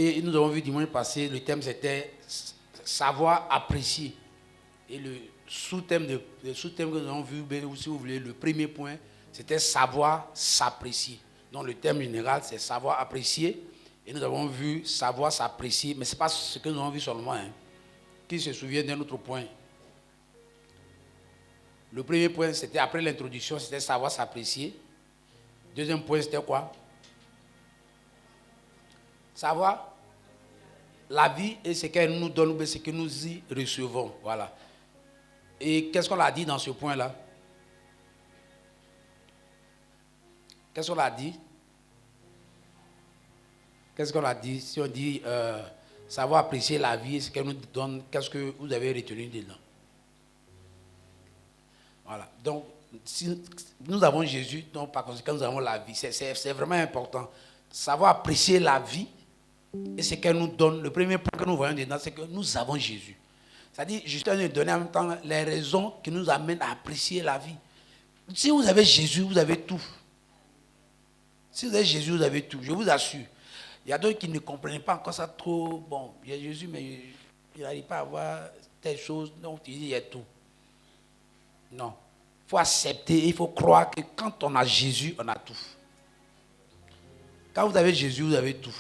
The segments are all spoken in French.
Et nous avons vu dimanche passé, le thème c'était savoir apprécier. Et le sous-thème que nous avons vu, si vous voulez, le premier point, c'était savoir s'apprécier. Donc le thème général, c'est savoir apprécier. Et nous avons vu savoir s'apprécier, mais ce n'est pas ce que nous avons vu seulement. Hein. Qui se souvient d'un autre point? Le premier point, c'était après l'introduction, c'était savoir s'apprécier. Deuxième point, c'était quoi? Savoir la vie et ce qu'elle nous donne, ce que nous y recevons. Voilà. Et qu'est-ce qu'on a dit dans ce point-là? Qu'est-ce qu'on a dit? Qu'est-ce qu'on a dit? Si on dit savoir apprécier la vie et ce qu'elle nous donne, qu'est-ce que vous avez retenu dedans? Voilà. Donc, si nous avons Jésus, donc par conséquent, nous avons la vie. C'est vraiment important. Savoir apprécier la vie et ce qu'elle nous donne. Le premier point que nous voyons dedans, c'est que nous avons Jésus. C'est-à-dire, Justin nous donne en même temps les raisons qui nous amènent à apprécier la vie. Si vous avez Jésus, vous avez tout. Si vous avez Jésus, vous avez tout. Je vous assure. Il y a d'autres qui ne comprennent pas encore ça trop. Bon, il y a Jésus, mais il n'arrive pas à avoir telle chose. Donc, il dit, il y a tout. Non. Il faut accepter, il faut croire que quand on a Jésus, on a tout. Quand vous avez Jésus, vous avez tout.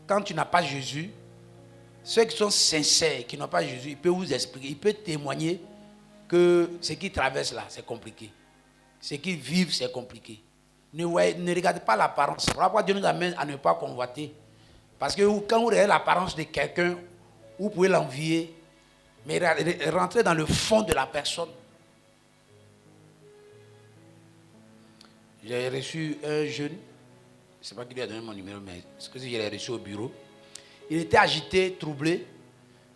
Quand tu n'as pas Jésus, ceux qui sont sincères, qui n'ont pas Jésus, il peut vous expliquer, il peut témoigner que ce qu'ils traversent là, c'est compliqué. Ce qu'ils vivent, c'est compliqué. Ne regardez pas l'apparence. Pourquoi Dieu nous amène à ne pas convoiter? Parce que quand vous regardez l'apparence de quelqu'un, vous pouvez l'envier, mais rentrez dans le fond de la personne. J'ai reçu un jeune, je ne sais pas qui lui a donné mon numéro, mais ce que je l'ai reçu au bureau. Il était agité, troublé,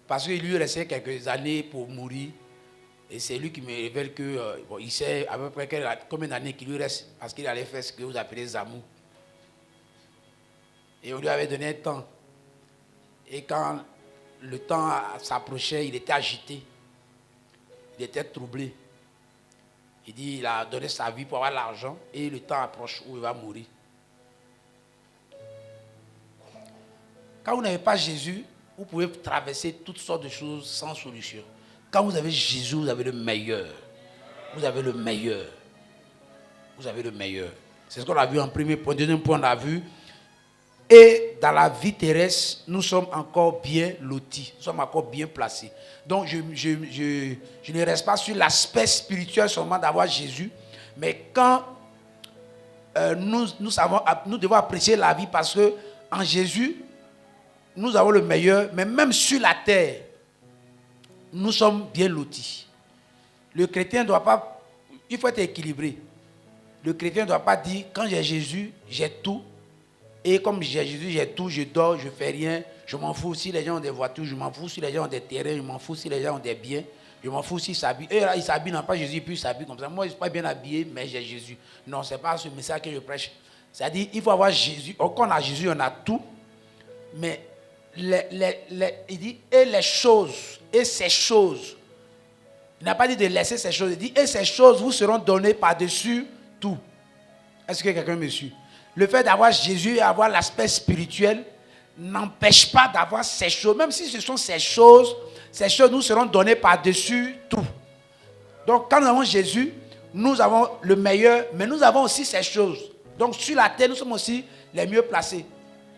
parce qu'il lui restait quelques années pour mourir. Et c'est lui qui me révèle que il sait à peu près combien d'années qu'il lui reste, parce qu'il allait faire ce que vous appelez Zamou. Et on lui avait donné un temps. Et quand le temps s'approchait, il était agité. Il était troublé. Il dit il a donné sa vie pour avoir l'argent et le temps approche où il va mourir. Quand vous n'avez pas Jésus, vous pouvez traverser toutes sortes de choses sans solution. Quand vous avez Jésus, vous avez le meilleur. Vous avez le meilleur. Vous avez le meilleur. C'est ce qu'on a vu en premier point. Deuxième point, on a vu. Et dans la vie terrestre, nous sommes encore bien lotis. Nous sommes encore bien placés. Donc, je ne reste pas sur l'aspect spirituel seulement d'avoir Jésus. Mais quand nous devons apprécier la vie parce que en Jésus, nous avons le meilleur. Mais même sur la terre, nous sommes bien lotis. Le chrétien ne doit pas... Il faut être équilibré. Le chrétien ne doit pas dire, quand j'ai Jésus, j'ai tout. Et comme j'ai Jésus, j'ai tout, je dors, je ne fais rien. Je m'en fous si les gens ont des voitures, je m'en fous si les gens ont des terrains, je m'en fous si les gens ont des biens. Je m'en fous s'ils s'habillent. Eux, là, ils s'habillent, n'ont pas Jésus, puis ils s'habillent comme ça. Moi, je ne suis pas bien habillé, mais j'ai Jésus. Non, ce n'est pas ce message que je prêche. C'est-à-dire, il faut avoir Jésus. Quand on a Jésus, on a tout. Mais il dit, et les choses, et ces choses. Il n'a pas dit de laisser ces choses. Il dit, et ces choses vous seront données par-dessus tout. Est-ce que quelqu'un me suit? Le fait d'avoir Jésus et avoir l'aspect spirituel n'empêche pas d'avoir ces choses. Même si ce sont ces choses nous seront données par-dessus tout. Donc, quand nous avons Jésus, nous avons le meilleur, mais nous avons aussi ces choses. Donc, sur la terre, nous sommes aussi les mieux placés.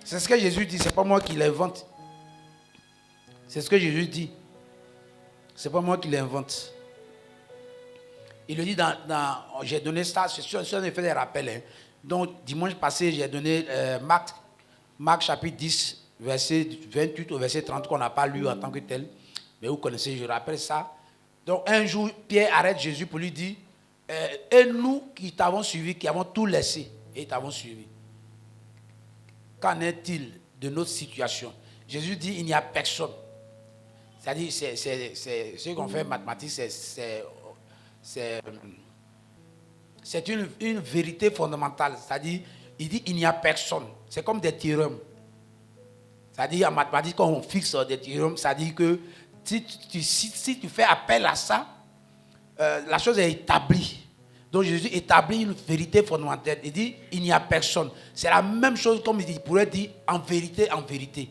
C'est ce que Jésus dit, ce n'est pas moi qui l'invente. C'est ce que Jésus dit. Ce n'est pas moi qui l'invente. Il le dit j'ai donné ça, c'est sûr, on a fait des rappels. Hein. Donc, dimanche passé, j'ai donné Marc chapitre 10, verset 28 au verset 30, qu'on n'a pas lu en tant que tel. Mais vous connaissez, je rappelle ça. Donc, un jour, Pierre arrête Jésus pour lui dire, et nous qui t'avons suivi, qui avons tout laissé, et t'avons suivi. Qu'en est-il de notre situation? Jésus dit, il n'y a personne. C'est-à-dire, ce qu'on fait en mathématiques, c'est une vérité fondamentale. C'est-à-dire, il dit, il n'y a personne. C'est comme des théorèmes. C'est-à-dire, en mathématiques, quand on fixe des théorèmes, c'est-à-dire que si tu fais appel à ça, la chose est établie. Donc Jésus établit une vérité fondamentale. Il dit, il n'y a personne. C'est la même chose comme il pourrait dire en vérité, en vérité.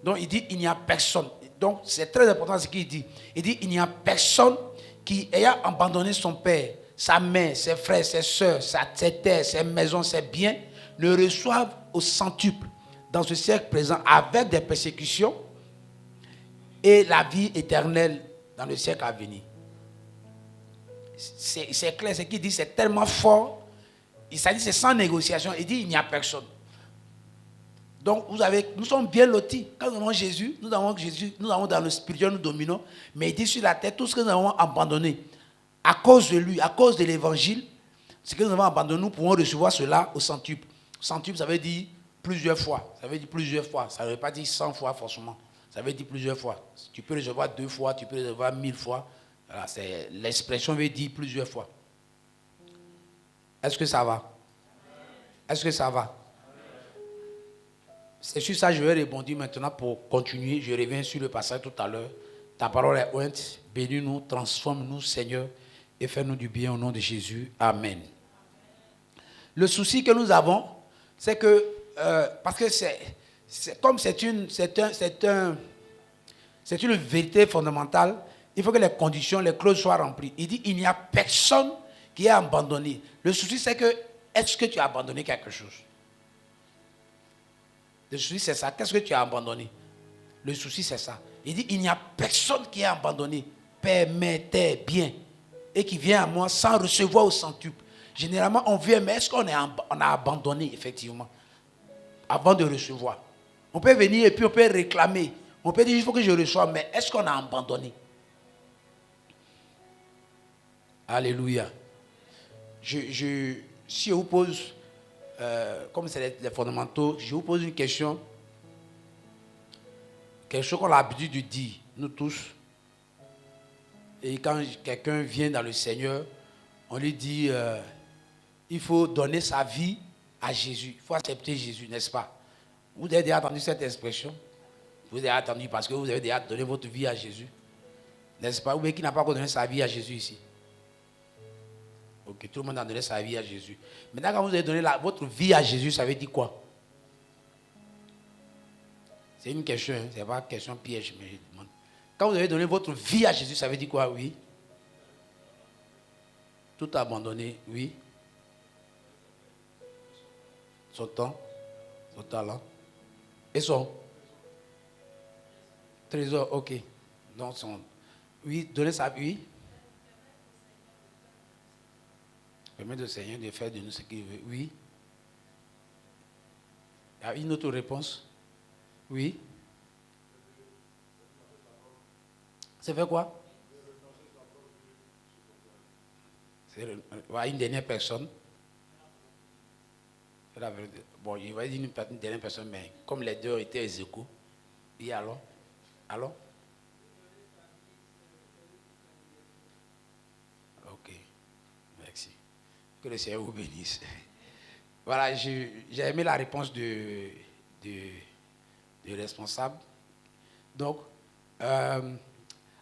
Donc il dit, il n'y a personne. Donc c'est très important ce qu'il dit. Il dit, il n'y a personne qui, ayant abandonné son père, sa mère, ses frères, ses soeurs, ses terres, ses maisons, ses biens, ne reçoivent au centuple dans ce siècle présent avec des persécutions et la vie éternelle dans le siècle à venir. C'est clair, ce qu'il dit, c'est tellement fort. Il s'agit, c'est sans négociation. Il dit, il n'y a personne. Donc, nous sommes bien lotis. Quand nous avons Jésus, nous avons dans le spirituel, nous dominons. Mais il dit sur la terre, tout ce que nous avons abandonné, à cause de lui, à cause de l'évangile, ce que nous avons abandonné, nous pouvons recevoir cela au centuple. Centuple, ça veut dire plusieurs fois. Ça veut dire plusieurs fois. Ça ne veut pas dire 100 fois forcément. Ça veut dire plusieurs fois. Tu peux recevoir 2 fois, tu peux recevoir 1000 fois. Voilà, l'expression veut dire plusieurs fois. Est-ce que ça va? Est-ce que ça va? C'est sur ça que je vais répondre maintenant pour continuer. Je reviens sur le passage tout à l'heure. Ta parole est ointe. Bénis-nous, transforme-nous, Seigneur, et fais-nous du bien au nom de Jésus. Amen. Le souci que nous avons, c'est que, parce que comme c'est une vérité fondamentale, il faut que les conditions, les clauses soient remplies. Il dit, il n'y a personne qui est abandonné. Le souci, c'est que, est-ce que tu as abandonné quelque chose? Le souci, c'est ça. Qu'est-ce que tu as abandonné? Le souci, c'est ça. Il dit, il n'y a personne qui est abandonné. Père, mère, terre, bien. Et qui vient à moi sans recevoir au centuple. Généralement, on vient, mais est-ce qu'on a abandonné, effectivement, avant de recevoir? On peut venir et puis on peut réclamer. On peut dire, il faut que je reçoive, mais est-ce qu'on a abandonné? Alléluia. Si je vous pose, comme c'est les fondamentaux, je vous pose une question. Quelque chose qu'on a l'habitude de dire, nous tous. Et quand quelqu'un vient dans le Seigneur, on lui dit, il faut donner sa vie à Jésus. Il faut accepter Jésus, n'est-ce pas? Vous avez déjà entendu cette expression? Vous avez entendu parce que vous avez déjà donné votre vie à Jésus. N'est-ce pas? Ou bien qui n'a pas encore donné sa vie à Jésus ici? Ok, tout le monde a donné sa vie à Jésus. Maintenant, quand vous avez donné votre vie à Jésus, ça veut dire quoi? C'est une question, hein? Ce n'est pas une question piège, mais je demande. Quand vous avez donné votre vie à Jésus, ça veut dire quoi? Oui. Tout abandonné, oui. Son temps, son talent. Et son trésor, ok. Donc, oui, donner sa vie. Permettre au Seigneur de faire de nous ce qu'il veut. Oui. Il y a une autre réponse. Oui. C'est fait quoi? C'est une dernière personne. Bon, il va dire une dernière personne, mais comme les deux étaient exécutés. Oui, alors? Alors? Ok. Merci. Que le Seigneur vous bénisse. Voilà, j'ai aimé la réponse du responsable. Donc,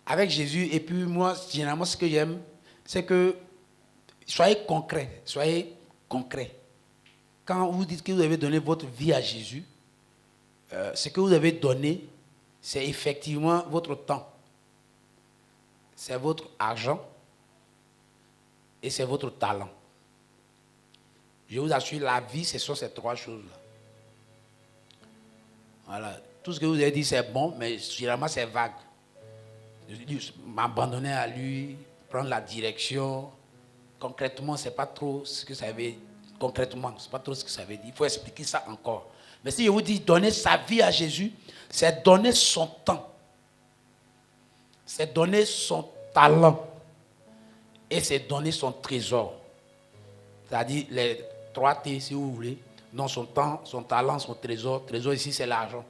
avec Jésus, et puis moi, généralement, ce que j'aime, c'est que soyez concret, soyez concret. Quand vous dites que vous avez donné votre vie à Jésus, ce que vous avez donné, c'est effectivement votre temps, c'est votre argent et c'est votre talent. Je vous assure, la vie, ce sont ces 3 choses-là. Voilà. Tout ce que vous avez dit, c'est bon, mais généralement, c'est vague. M'abandonner à lui, prendre la direction. Concrètement, ce n'est pas trop ce que ça veut dire. Concrètement, ce n'est pas trop ce que ça veut dire. Il faut expliquer ça encore. Mais si je vous dis donner sa vie à Jésus, c'est donner son temps. C'est donner son talent. Et c'est donner son trésor. C'est-à-dire les 3 T, si vous voulez. Donc son temps, son talent, son trésor. Trésor ici, c'est l'argent.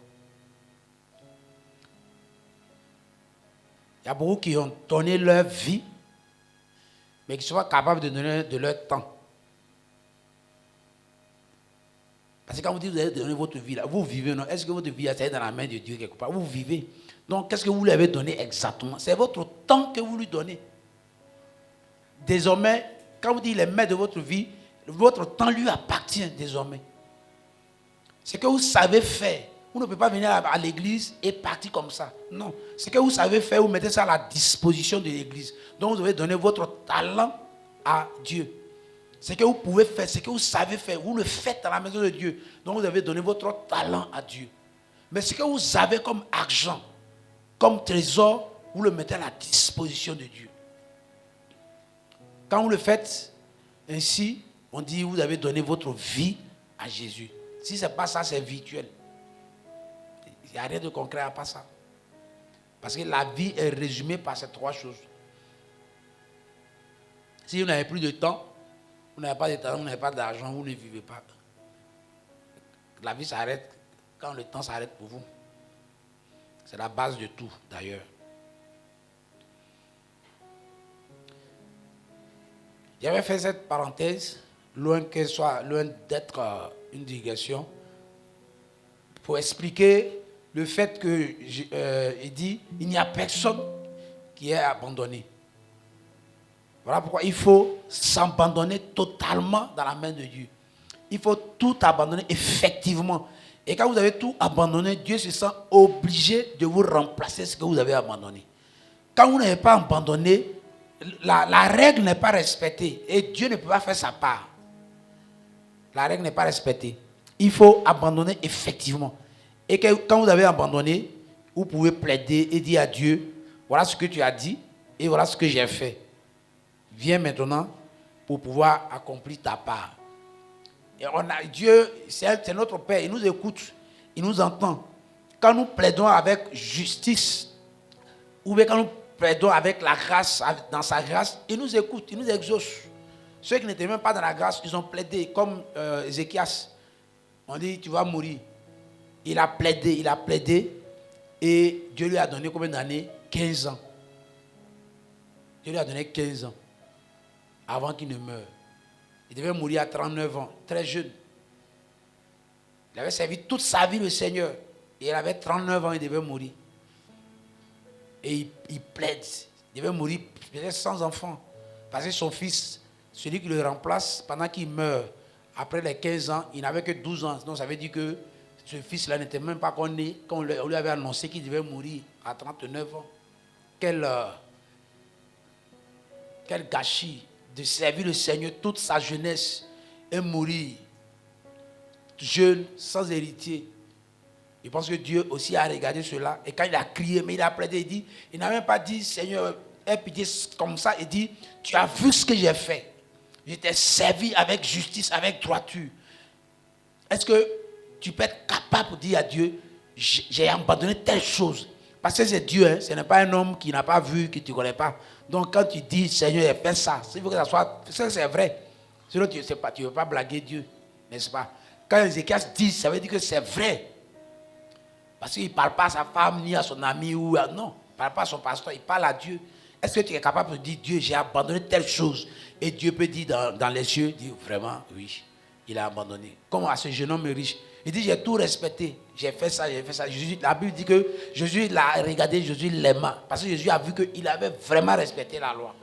Il y a beaucoup qui ont donné leur vie, mais qui ne sont pas capables de donner de leur temps. Parce que quand vous dites que vous avez donné votre vie, là, vous vivez, non? Est-ce que votre vie est dans la main de Dieu quelque part? Vous vivez. Donc, qu'est-ce que vous lui avez donné exactement? C'est votre temps que vous lui donnez. Désormais, Quand vous dites les maîtres de votre vie, votre temps lui appartient désormais. Ce que vous savez faire, vous ne pouvez pas venir à l'église et partir comme ça. Non. Ce que vous savez faire, vous mettez ça à la disposition de l'église. Donc vous devez donner votre talent à Dieu. Ce que vous pouvez faire, ce que vous savez faire, vous le faites dans la maison de Dieu. Donc vous devez donner votre talent à Dieu. Mais ce que vous avez comme argent, comme trésor, vous le mettez à la disposition de Dieu. Quand vous le faites ainsi, on dit vous avez donné votre vie à Jésus. Si ce n'est pas ça, c'est virtuel. Il n'y a rien de concret à part ça. Parce que la vie est résumée par ces trois choses. Si vous n'avez plus de temps, vous n'avez pas de talent, vous n'avez pas d'argent, vous ne vivez pas. La vie s'arrête quand le temps s'arrête pour vous. C'est la base de tout, d'ailleurs. J'avais fait cette parenthèse, loin d'être une digression, pour expliquer le fait que il dit il n'y a personne qui est abandonné. Voilà pourquoi il faut s'abandonner totalement dans la main de Dieu. Il faut tout abandonner effectivement. Et quand vous avez tout abandonné, Dieu se sent obligé de vous remplacer ce que vous avez abandonné. Quand vous n'avez pas abandonné, la règle n'est pas respectée et Dieu ne peut pas faire sa part. La règle n'est pas respectée. Il faut abandonner effectivement. Et quand vous avez abandonné, vous pouvez plaider et dire à Dieu, voilà ce que tu as dit et voilà ce que j'ai fait. Viens maintenant pour pouvoir accomplir ta part. Et Dieu, c'est notre Père, il nous écoute, il nous entend. Quand nous plaidons avec justice, ou bien quand nous plaidons avec la grâce, dans sa grâce, il nous écoute, il nous exauce. Ceux qui n'étaient même pas dans la grâce, ils ont plaidé, comme Ézéchias. On dit, tu vas mourir. Il a plaidé, et Dieu lui a donné combien d'années? 15 ans. Dieu lui a donné 15 ans, avant qu'il ne meure. Il devait mourir à 39 ans, très jeune. Il avait servi toute sa vie le Seigneur. Et il avait 39 ans, il devait mourir. Et il plaide. Il devait mourir peut-être sans enfant. Parce que son fils, celui qui le remplace, pendant qu'il meurt, après les 15 ans, il n'avait que 12 ans. Donc ça veut dire que ce fils-là n'était même pas né quand on lui avait annoncé qu'il devait mourir à 39 ans. Quel gâchis de servir le Seigneur toute sa jeunesse et mourir jeune, sans héritier. Je pense que Dieu aussi a regardé cela. Et quand il a crié, mais il a plaidé, il n'a même pas dit, Seigneur, aie pitié comme ça. Il dit, tu as vu ce que j'ai fait. Je t'ai servi avec justice, avec droiture. Est-ce que tu peux être capable de dire à Dieu, j'ai abandonné telle chose? Parce que c'est Dieu, hein? Ce n'est pas un homme qui n'a pas vu, qui ne te connaît pas. Donc quand tu dis, Seigneur, j'ai fait ça, il faut que ça soit, c'est vrai. Sinon tu ne veux pas blaguer Dieu, n'est-ce pas? Quand Ézéchias dit, ça veut dire que c'est vrai. Parce qu'il ne parle pas à sa femme, ni à son ami, non. Il ne parle pas à son pasteur, il parle à Dieu. Est-ce que tu es capable de dire, Dieu, j'ai abandonné telle chose? Et Dieu peut dire dans les yeux, dire, vraiment, oui, il a abandonné. Comme à ce jeune homme riche. Il dit, j'ai tout respecté. J'ai fait ça, j'ai fait ça. Jésus, la Bible dit que Jésus l'a regardé, Jésus l'aima. Parce que Jésus a vu qu'il avait vraiment respecté la loi.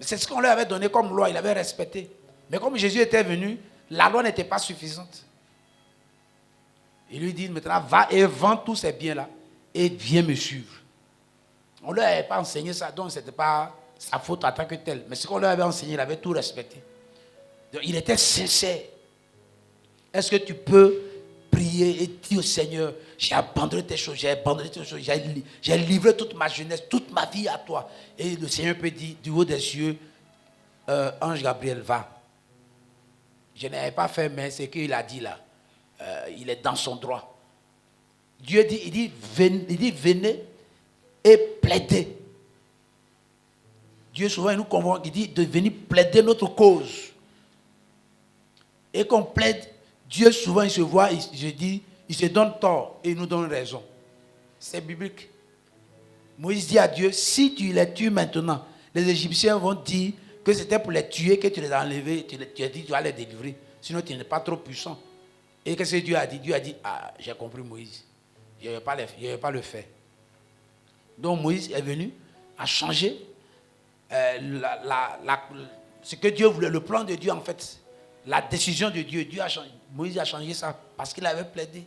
C'est ce qu'on lui avait donné comme loi, il avait respecté. Mais comme Jésus était venu, la loi n'était pas suffisante. Il lui dit maintenant, va et vends tous ces biens-là et viens me suivre. On ne lui avait pas enseigné ça, donc ce n'était pas sa faute en tant que tel. Mais ce qu'on lui avait enseigné, il avait tout respecté. Donc, il était sincère. Est-ce que tu peux prier et dire au Seigneur, j'ai abandonné tes choses, j'ai livré toute ma jeunesse, toute ma vie à toi. Et le Seigneur peut dire du haut des cieux, Ange Gabriel, va. Je n'avais pas fait, mais ce qu'il a dit là, il est dans son droit. Dieu dit, il dit, venez et plaidez. Dieu souvent il nous convoque, il dit de venir plaider notre cause. Et qu'on plaide, Dieu souvent il se voit, il se donne tort et il nous donne raison. C'est biblique. Moïse dit à Dieu, si tu les tues maintenant, les Égyptiens vont dire que c'était pour les tuer que tu les as enlevés, tu as dit tu vas les délivrer, sinon tu n'es pas trop puissant. Et qu'est-ce que Dieu a dit? Dieu a dit, ah, j'ai compris Moïse, je ne vais pas le faire. Donc Moïse est venu, a changé Ce que Dieu voulait, le plan de Dieu en fait, la décision de Dieu, Moïse a changé ça parce qu'il avait plaidé.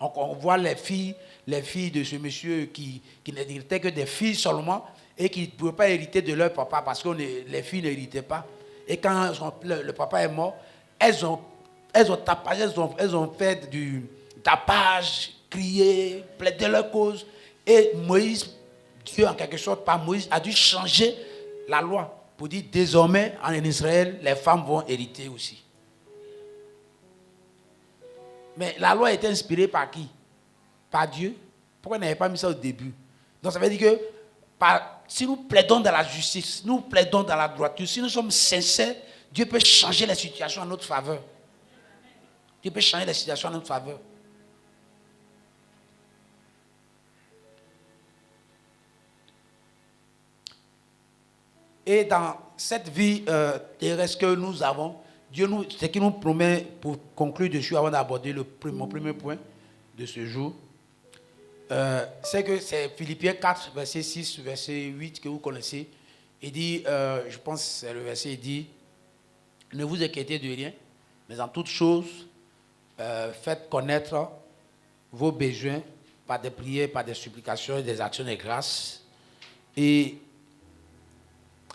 On voit les filles de ce monsieur qui n'héritaient que des filles seulement et qui ne pouvaient pas hériter de leur papa parce que les filles n'héritaient pas. Et quand le papa est mort, elles ont fait du tapage, crié, plaidé leur cause. Et Moïse, Dieu en quelque sorte, par Moïse, a dû changer la loi pour dire désormais en Israël, les femmes vont hériter aussi. Mais la loi était inspirée par qui? Par Dieu. Pourquoi il n'avait pas mis ça au début? Donc ça veut dire que si nous plaidons dans la justice, nous plaidons dans la droiture, si nous sommes sincères, Dieu peut changer les situations en notre faveur. Dieu peut changer les situations en notre faveur. Et dans cette vie terrestre que nous avons, Dieu ce qu'il nous promet pour conclure dessus avant d'aborder mon premier point de ce jour, c'est que c'est Philippiens 4, verset 6, verset 8 que vous connaissez. Il dit, je pense que c'est le verset, il dit, ne vous inquiétez de rien, mais en toutes choses, faites connaître vos besoins par des prières, par des supplications et des actions de grâce. Et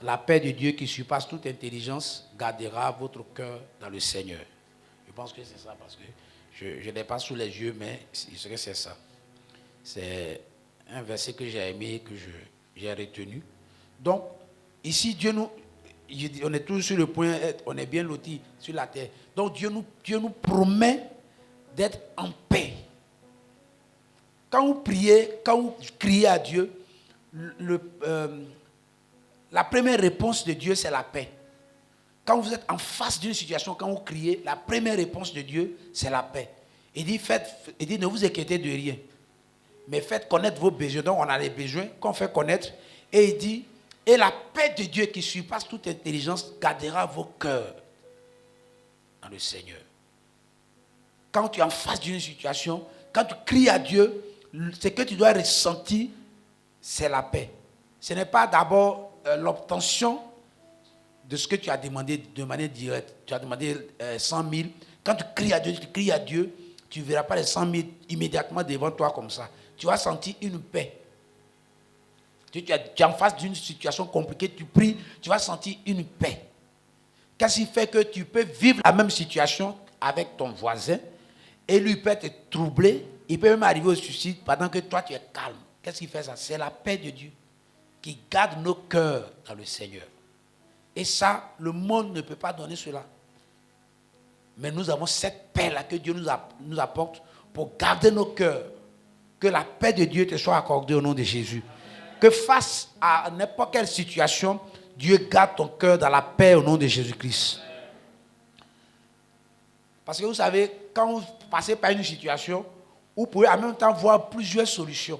la paix de Dieu qui surpasse toute intelligence gardera votre cœur dans le Seigneur. Je pense que c'est ça parce que je n'ai pas sous les yeux, mais il serait que c'est ça. C'est un verset que j'ai aimé, que j'ai retenu. Donc, ici, on est tous sur le point, on est bien lotis sur la terre. Donc, Dieu nous promet d'être en paix. Quand vous priez, quand vous criez à Dieu, la première réponse de Dieu, c'est la paix. Quand vous êtes en face d'une situation, quand vous criez, la première réponse de Dieu, c'est la paix. Il dit, ne vous inquiétez de rien, mais faites connaître vos besoins. Donc, on a les besoins qu'on fait connaître. Et il dit, et la paix de Dieu qui surpasse toute intelligence gardera vos cœurs dans le Seigneur. Quand tu es en face d'une situation, quand tu cries à Dieu, ce que tu dois ressentir, c'est la paix. Ce n'est pas d'abord l'obtention de ce que tu as demandé de manière directe. Tu as demandé 100 000. Quand tu cries à Dieu, tu ne verras pas les 100 000 immédiatement devant toi comme ça. Tu vas sentir une paix. Tu es en face d'une situation compliquée, tu pries, tu vas sentir une paix. Qu'est-ce qui fait que tu peux vivre la même situation avec ton voisin et lui peut être troublé, il peut même arriver au suicide pendant que toi tu es calme. Qu'est-ce qui fait ça? C'est la paix de Dieu qui garde nos cœurs dans le Seigneur. Et ça, le monde ne peut pas donner cela. Mais nous avons cette paix-là que Dieu nous apporte pour garder nos cœurs. Que la paix de Dieu te soit accordée au nom de Jésus. Que face à n'importe quelle situation, Dieu garde ton cœur dans la paix au nom de Jésus-Christ. Parce que vous savez, quand vous passez par une situation, vous pouvez en même temps voir plusieurs solutions.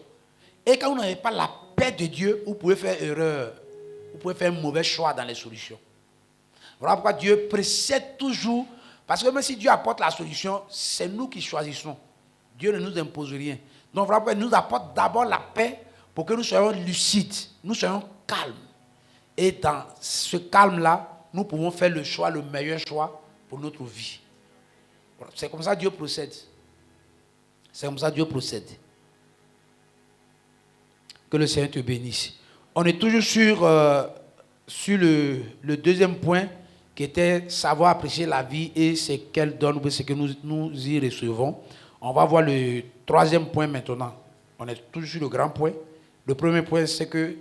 Et quand vous n'avez pas la paix de Dieu, vous pouvez faire erreur. Vous pouvez faire un mauvais choix dans les solutions. Voilà pourquoi Dieu précède toujours. Parce que même si Dieu apporte la solution, c'est nous qui choisissons. Dieu ne nous impose rien. Donc voilà pourquoi il nous apporte d'abord la paix pour que nous soyons lucides, nous soyons calmes. Et dans ce calme-là, nous pouvons faire le choix, le meilleur choix pour notre vie. Voilà. C'est comme ça que Dieu procède. C'est comme ça que Dieu procède. Que le Seigneur te bénisse. On est toujours sur le deuxième point qui était savoir apprécier la vie et ce qu'elle donne, ce que nous y recevons. On va voir le troisième point maintenant. On est toujours sur le grand point. Le premier point, c'est que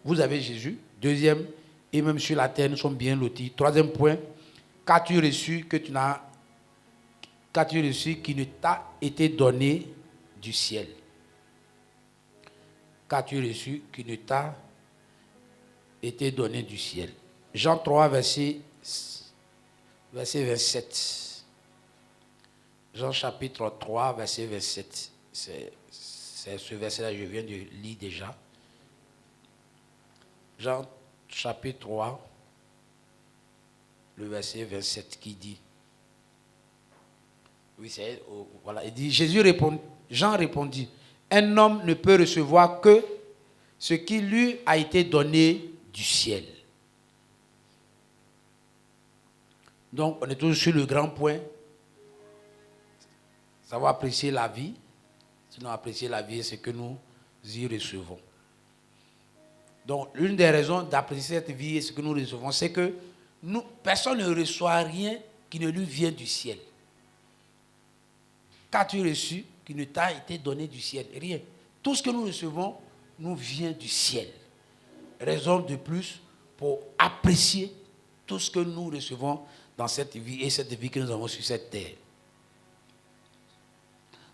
vous avez Jésus. Deuxième, et même sur la terre, nous sommes bien lotis. Troisième point, qu'as-tu reçu qui ne t'a été donné du ciel? Qu'as-tu reçu qui ne t'a été donné du ciel? Jean 3, verset 27. Jean chapitre 3, verset 27. C'est ce verset-là que je viens de lire déjà. Jean chapitre 3, le verset 27 qui dit. Oui, c'est voilà. Il dit, Jean répondit, un homme ne peut recevoir que ce qui lui a été donné du ciel. Donc, on est toujours sur le grand point. Savoir apprécier la vie. Sinon, apprécier la vie, c'est que nous y recevons. Donc, l'une des raisons d'apprécier cette vie et ce que nous recevons, c'est que personne ne reçoit rien qui ne lui vient du ciel. Qu'as-tu reçu qui ne t'a été donné du ciel? Rien. Tout ce que nous recevons nous vient du ciel. Raison de plus pour apprécier tout ce que nous recevons dans cette vie et cette vie que nous avons sur cette terre.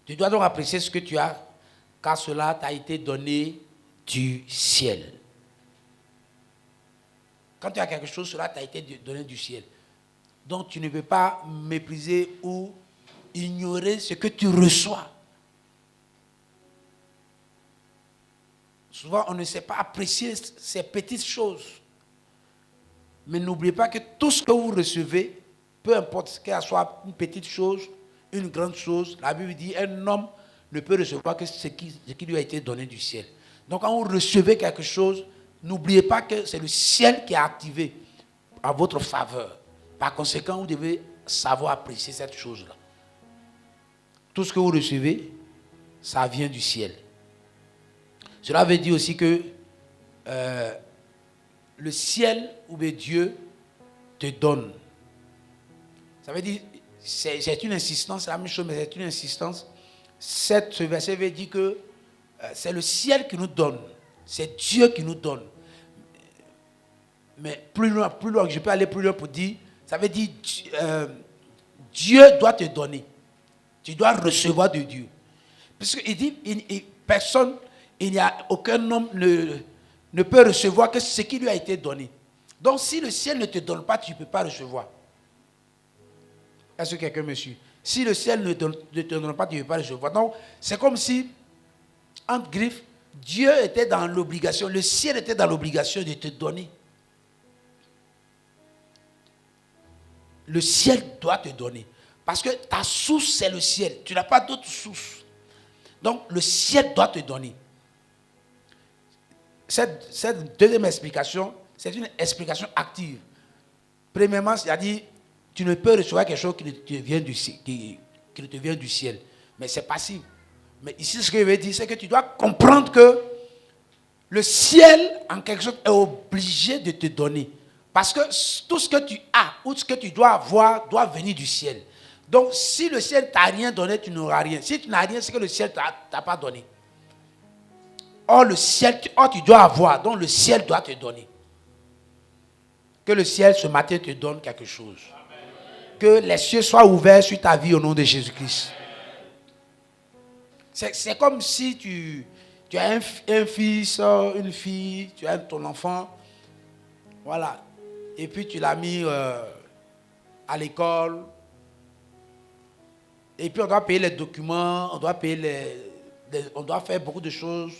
Tu dois donc apprécier ce que tu as, car cela t'a été donné du ciel. Quand tu as quelque chose, cela t'a été donné du ciel. Donc tu ne peux pas mépriser ou ignorer ce que tu reçois. Souvent, on ne sait pas apprécier ces petites choses. Mais n'oubliez pas que tout ce que vous recevez, peu importe qu'elle soit une petite chose, une grande chose, la Bible dit un homme ne peut recevoir que ce qui lui a été donné du ciel. Donc quand vous recevez quelque chose, n'oubliez pas que c'est le ciel qui est activé à votre faveur. Par conséquent, vous devez savoir apprécier cette chose-là. Tout ce que vous recevez, ça vient du ciel. Cela veut dire aussi que le ciel ou bien Dieu te donne. Ça veut dire, c'est une insistance, c'est la même chose, mais c'est une insistance. Ce verset veut dire que c'est le ciel qui nous donne. C'est Dieu qui nous donne. Mais plus loin, je peux aller plus loin pour dire, ça veut dire Dieu doit te donner. Tu dois recevoir de Dieu. Parce qu'il dit, personne, il n'y a aucun homme ne peut recevoir que ce qui lui a été donné. Donc si le ciel ne te donne pas, tu ne peux pas recevoir. Est-ce que quelqu'un me suit? Si le ciel ne te donne pas, tu ne peux pas recevoir. Donc c'est comme si, entre griffes, Dieu était dans l'obligation, le ciel était dans l'obligation de te donner. Le ciel doit te donner. Parce que ta source, c'est le ciel. Tu n'as pas d'autre source. Donc, le ciel doit te donner. Cette deuxième explication, c'est une explication active. Premièrement, c'est-à-dire, tu ne peux recevoir quelque chose qui ne te vient du ciel. Mais c'est passif. Mais ici, ce que je veux dire, c'est que tu dois comprendre que le ciel, en quelque sorte, est obligé de te donner. Parce que tout ce que tu as ou ce que tu dois avoir doit venir du ciel. Donc, si le ciel ne t'a rien donné, tu n'auras rien. Si tu n'as rien, c'est que le ciel ne t'a pas donné. Or, tu dois avoir, donc le ciel doit te donner. Que le ciel ce matin te donne quelque chose. Amen. Que les cieux soient ouverts sur ta vie au nom de Jésus-Christ. C'est comme si tu as un fils, une fille, tu as ton enfant, voilà. Et puis tu l'as mis à l'école. Et puis on doit payer les documents, on doit on doit faire beaucoup de choses.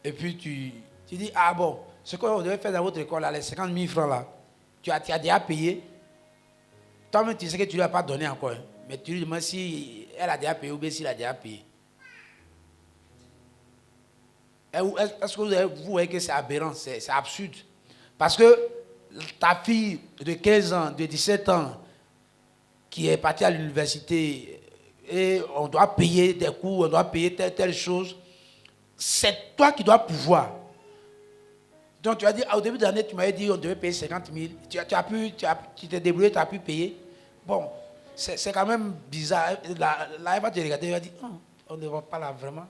Et puis tu dis, ah bon, ce qu'on devait faire dans votre école, là, les 50 000 francs là, tu as déjà payé. Toi-même, tu sais que tu ne lui as pas donné encore. Hein, mais tu lui demandes si elle a déjà payé ou bien s'il a déjà payé. Est-ce que vous voyez que c'est aberrant, c'est absurde? Parce que ta fille de 15 ans, de 17 ans, qui est partie à l'université, et on doit payer des cours, on doit payer telle chose, c'est toi qui dois pouvoir. Donc tu as dit, au début de l'année, tu m'avais dit qu'on devait payer 50 000. Tu t'es débrouillé, tu as pu payer. Bon, c'est quand même bizarre. Là, elle va te regarder, elle va dire, oh, on ne va pas là vraiment.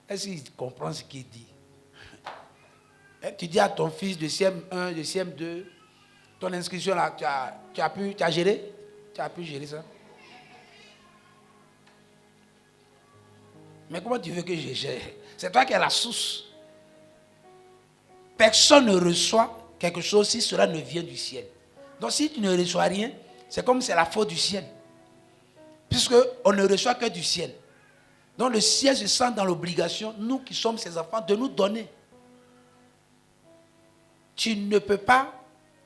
Est-ce qu'il comprend ce qu'il dit? Tu dis à ton fils de CM1, de CM2, ton inscription là, tu as géré? Tu as pu gérer ça? Mais comment tu veux que je gère? C'est toi qui es la source. Personne ne reçoit quelque chose si cela ne vient du ciel. Donc si tu ne reçois rien, c'est comme c'est la faute du ciel. Puisqu'on ne reçoit que du ciel. Donc le ciel se sent dans l'obligation, nous qui sommes ses enfants, de nous donner. Tu ne peux pas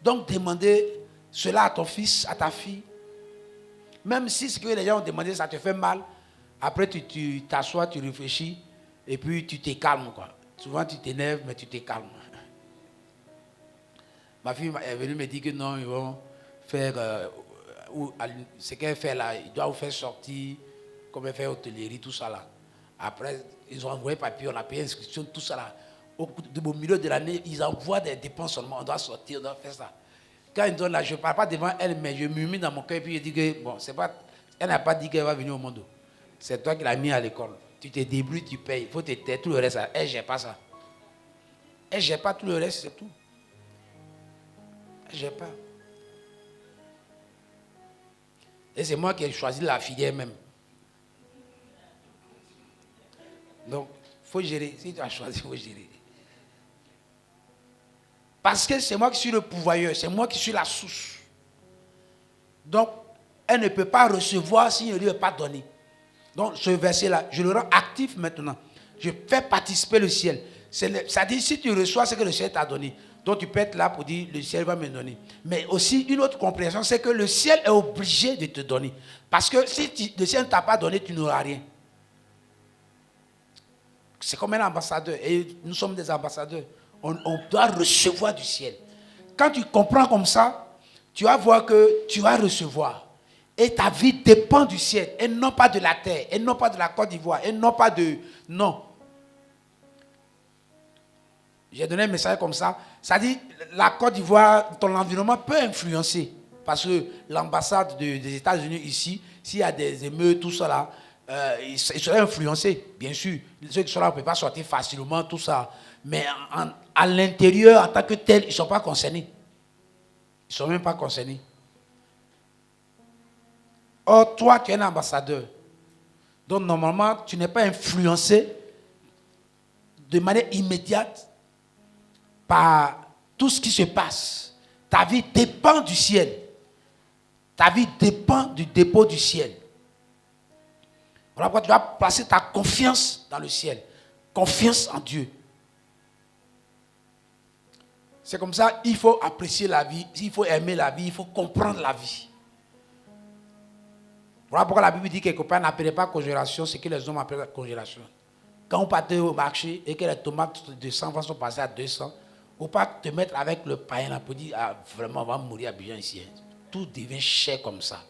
donc demander cela à ton fils, à ta fille. Même si ce que les gens ont demandé, ça te fait mal. Après, tu t'assois, tu réfléchis, et puis tu te calmes, quoi. Souvent, tu t'énerves, mais tu te calmes. Ma fille est venue me dire que non, ils vont faire... ce qu'elle fait là, ils doivent vous faire sortir, comme elle fait hôtellerie, tout ça là. Après, ils ont envoyé papier, on a payé l'inscription, tout ça là. Au milieu de l'année, ils envoient des dépenses seulement, on doit sortir, on doit faire ça. Quand ils donnent là, je ne parle pas devant elle, mais je murmure dans mon cœur et puis je dis que, bon, c'est pas... Elle n'a pas dit qu'elle va venir au monde. C'est toi qui l'as mis à l'école. Tu te débrouilles, tu payes. Il faut te taire, tout le reste, elle ne gère pas ça. Elle ne gère pas tout le reste, c'est tout. Elle ne gère pas. Et c'est moi qui ai choisi la filière même. Donc, il faut gérer. Si tu as choisi, il faut gérer. Parce que c'est moi qui suis le pourvoyeur, c'est moi qui suis la source. Donc, elle ne peut pas recevoir si je ne lui ai pas donné. Donc, ce verset-là, je le rends actif maintenant. Je fais participer le ciel. Ça dit, si tu reçois ce que le ciel t'a donné, donc tu peux être là pour dire, le ciel va me donner. Mais aussi, une autre compréhension, c'est que le ciel est obligé de te donner. Parce que si le ciel ne t'a pas donné, tu n'auras rien. C'est comme un ambassadeur. Et nous sommes des ambassadeurs. On doit recevoir du ciel. Quand tu comprends comme ça, tu vas voir que tu vas recevoir. Et ta vie dépend du ciel. Et non pas de la terre. Et non pas de la Côte d'Ivoire. Et non pas de... Non. J'ai donné un message comme ça. Ça dit, la Côte d'Ivoire, ton environnement peut influencer. Parce que l'ambassade des États-Unis ici, s'il y a des émeutes, tout ça là, ils seraient influencés, bien sûr. Ceux qui sont là ne peuvent pas sortir facilement, tout ça. Mais à l'intérieur, en tant que tel, ils ne sont pas concernés. Ils ne sont même pas concernés. Or, toi, tu es un ambassadeur. Donc, normalement, tu n'es pas influencé de manière immédiate par tout ce qui se passe. Ta vie dépend du ciel. Ta vie dépend du dépôt du ciel. Voilà pourquoi tu dois placer ta confiance dans le ciel. Confiance en Dieu. C'est comme ça, il faut apprécier la vie, il faut aimer la vie, il faut comprendre la vie. Voilà pourquoi la Bible dit quelque part, n'appelez pas congélation ce que les hommes appellent congélation. Quand vous partez au marché et que les tomates de 100 francs sont passées à 200, il ne faut pas te mettre avec le païen là pour dire, ah, vraiment, on va mourir à Abidjan ici. Tout devient cher comme ça.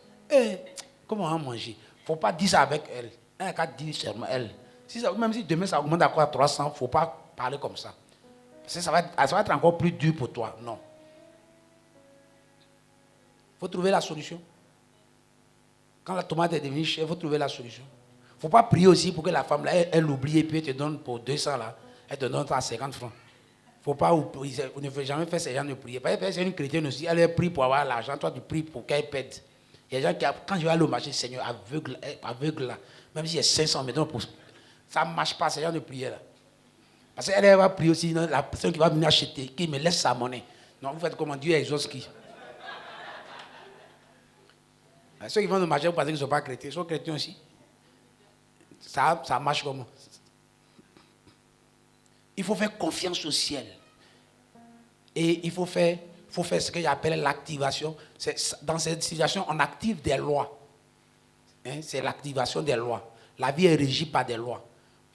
Comment on va manger? Il ne faut pas dire ça avec elle. Elle n'a qu'à dire seulement elle. Même si demain ça augmente à quoi 300, il ne faut pas parler comme ça. Parce que ça va être encore plus dur pour toi. Non. Il faut trouver la solution. Quand la tomate est devenue chère, il faut trouver la solution. Il ne faut pas prier aussi pour que la femme, là, elle oublie et puis elle te donne pour 200, là, elle te donne à 50 francs. Faut pas, vous ne faut jamais faire ces gens de prier. Parce que c'est une chrétienne aussi, elle prie pour avoir l'argent, toi tu pries pour qu'elle pète. Il y a des gens qui, quand je vais aller au marché, Seigneur, aveugle là, même si il y a 500 maintenant, ça ne marche pas, ces gens de prière là. Parce qu'elle va prier aussi, la personne qui va venir acheter, qui me laisse sa monnaie. Non, vous faites comment Dieu exauce qui? Ceux qui vont au marché, vous pensez qu'ils ne sont pas chrétiens, ils sont chrétiens aussi. Ça marche comment? Il faut faire confiance au ciel. Et il faut faire ce que j'appelle l'activation. Dans cette situation, on active des lois. Hein, c'est l'activation des lois. La vie est régie par des lois.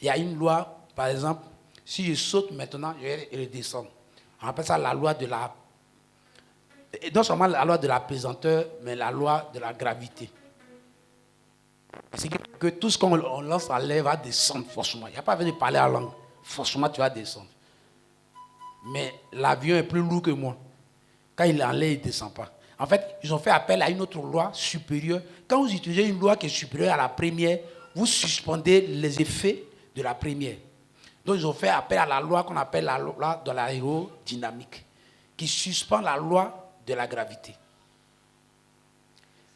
Il y a une loi, par exemple, si je saute maintenant, je vais redescendre. On appelle ça la loi de la... Et non seulement la loi de la pesanteur, mais la loi de la gravité. C'est que tout ce qu'on lance en l'air va descendre forcément. Il n'y a pas besoin de parler en langue. Forcément, tu vas descendre. Mais l'avion est plus lourd que moi. Quand il est en l'air, il ne descend pas. En fait, ils ont fait appel à une autre loi supérieure. Quand vous utilisez une loi qui est supérieure à la première, vous suspendez les effets de la première. Donc, ils ont fait appel à la loi qu'on appelle la loi de l'aérodynamique, qui suspend la loi de la gravité.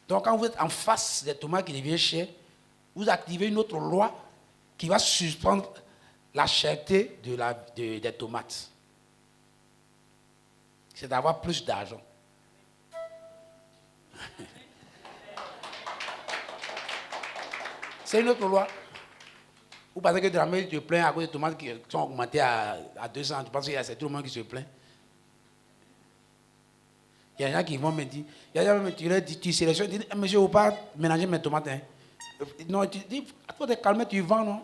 Donc, quand vous êtes en face des tomates qui deviennent chères, vous activez une autre loi qui va suspendre la cherté des tomates. C'est d'avoir plus d'argent. C'est une autre loi. Vous pensez que de la même tu te plains à cause des tomates qui sont augmentées à 200, tu penses que c'est tout le monde qui se plaint? Il y a des gens qui vont me dire, il y a des gens qui tu sélectionnes, tu dis, monsieur, il ne faut pas mélanger mes tomates. Hein. Non, tu dis, à toi de calmer, tu vends, non?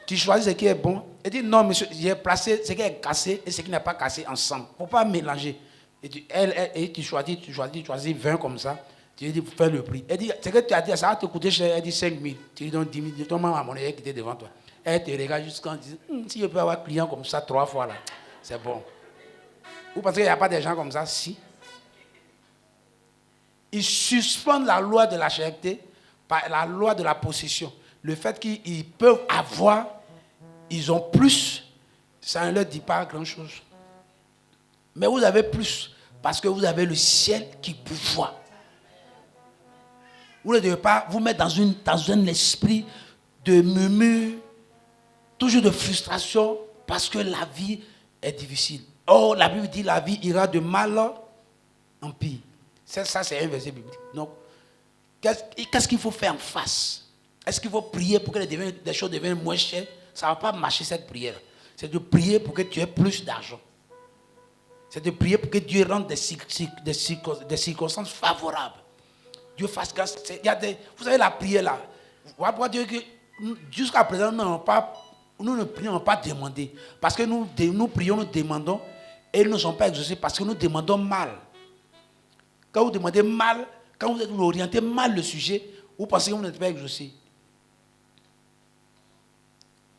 Tu choisis ce qui est bon. Et dis, non, monsieur, j'ai placé ce qui est cassé et ce qui n'est pas cassé ensemble. Il ne faut pas mélanger. Et tu choisis 20 comme ça. Tu lui dis, fais le prix. Elle dit, c'est que tu as dit, ça va te coûter cher. Elle dit 5 000. Tu lui donnes 10 000. Ton maman à mon qui était devant toi. Elle te regarde jusqu'à dire, si je peux avoir un client comme ça 3 fois là, c'est bon. Vous pensez qu'il n'y a pas des gens comme ça? Si. Ils suspendent la loi de la charité par la loi de la possession. Le fait qu'ils peuvent avoir, ils ont plus, ça ne leur dit pas grand-chose. Mais vous avez plus, parce que vous avez le ciel qui pourvoit. Vous ne devez pas vous mettre dans un esprit de murmure, toujours de frustration, parce que la vie est difficile. Or, la Bible dit la vie ira de mal en pire. Ça, c'est un verset biblique. Donc, qu'est-ce qu'il faut faire en face? Est-ce qu'il faut prier pour que les choses deviennent moins chères? Ça ne va pas marcher cette prière. C'est de prier pour que tu aies plus d'argent. C'est de prier pour que Dieu rende des circonstances favorables. Dieu fasse grâce. Vous savez la prière là. Pourquoi Dieu que jusqu'à présent nous ne prions pas demander. Parce que nous prions, nous demandons et ils ne sont pas exaucés parce que nous demandons mal. Quand vous demandez mal, quand vous orientez mal le sujet, vous pensez que vous n'êtes pas exaucé.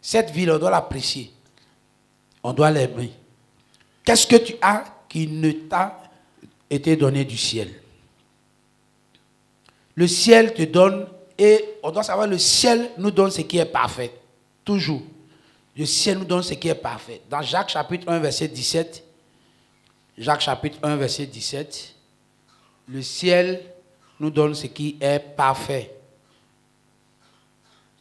Cette ville, on doit l'apprécier. On doit l'aimer. Qu'est-ce que tu as qui ne t'a été donné du ciel? Le ciel te donne, et on doit savoir, le ciel nous donne ce qui est parfait. Toujours. Le ciel nous donne ce qui est parfait. Dans Jacques chapitre 1, verset 17, Jacques chapitre 1, verset 17, le ciel nous donne ce qui est parfait.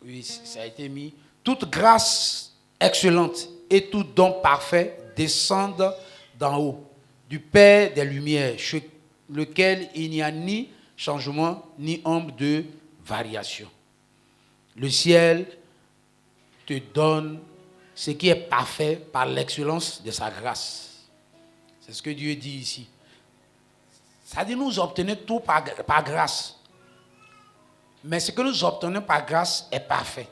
Oui, ça a été mis. Toute grâce excellente et tout don parfait descendent d'en haut, du Père des Lumières, chez lequel il n'y a ni changement, ni ombre de variation. Le ciel te donne ce qui est parfait par l'excellence de sa grâce. C'est ce que Dieu dit ici. Ça dit nous obtenons tout par grâce. Mais ce que nous obtenons par grâce est parfait.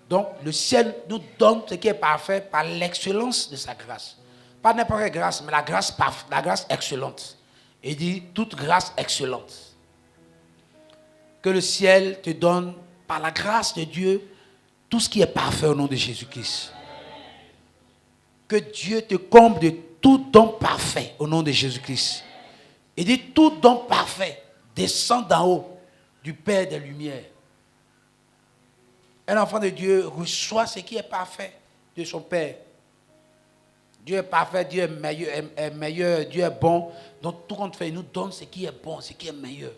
Donc le ciel nous donne ce qui est parfait par l'excellence de sa grâce. Pas n'importe quelle grâce, mais la grâce excellente. Il dit toute grâce excellente. Que le ciel te donne par la grâce de Dieu tout ce qui est parfait au nom de Jésus-Christ. Que Dieu te comble de tout don parfait au nom de Jésus-Christ. Il dit tout don parfait descend d'en haut du Père des Lumières. Un enfant de Dieu reçoit ce qui est parfait de son Père. Dieu est parfait, Dieu est meilleur, Dieu est bon. Donc tout compte fait, il nous donne ce qui est bon, ce qui est meilleur.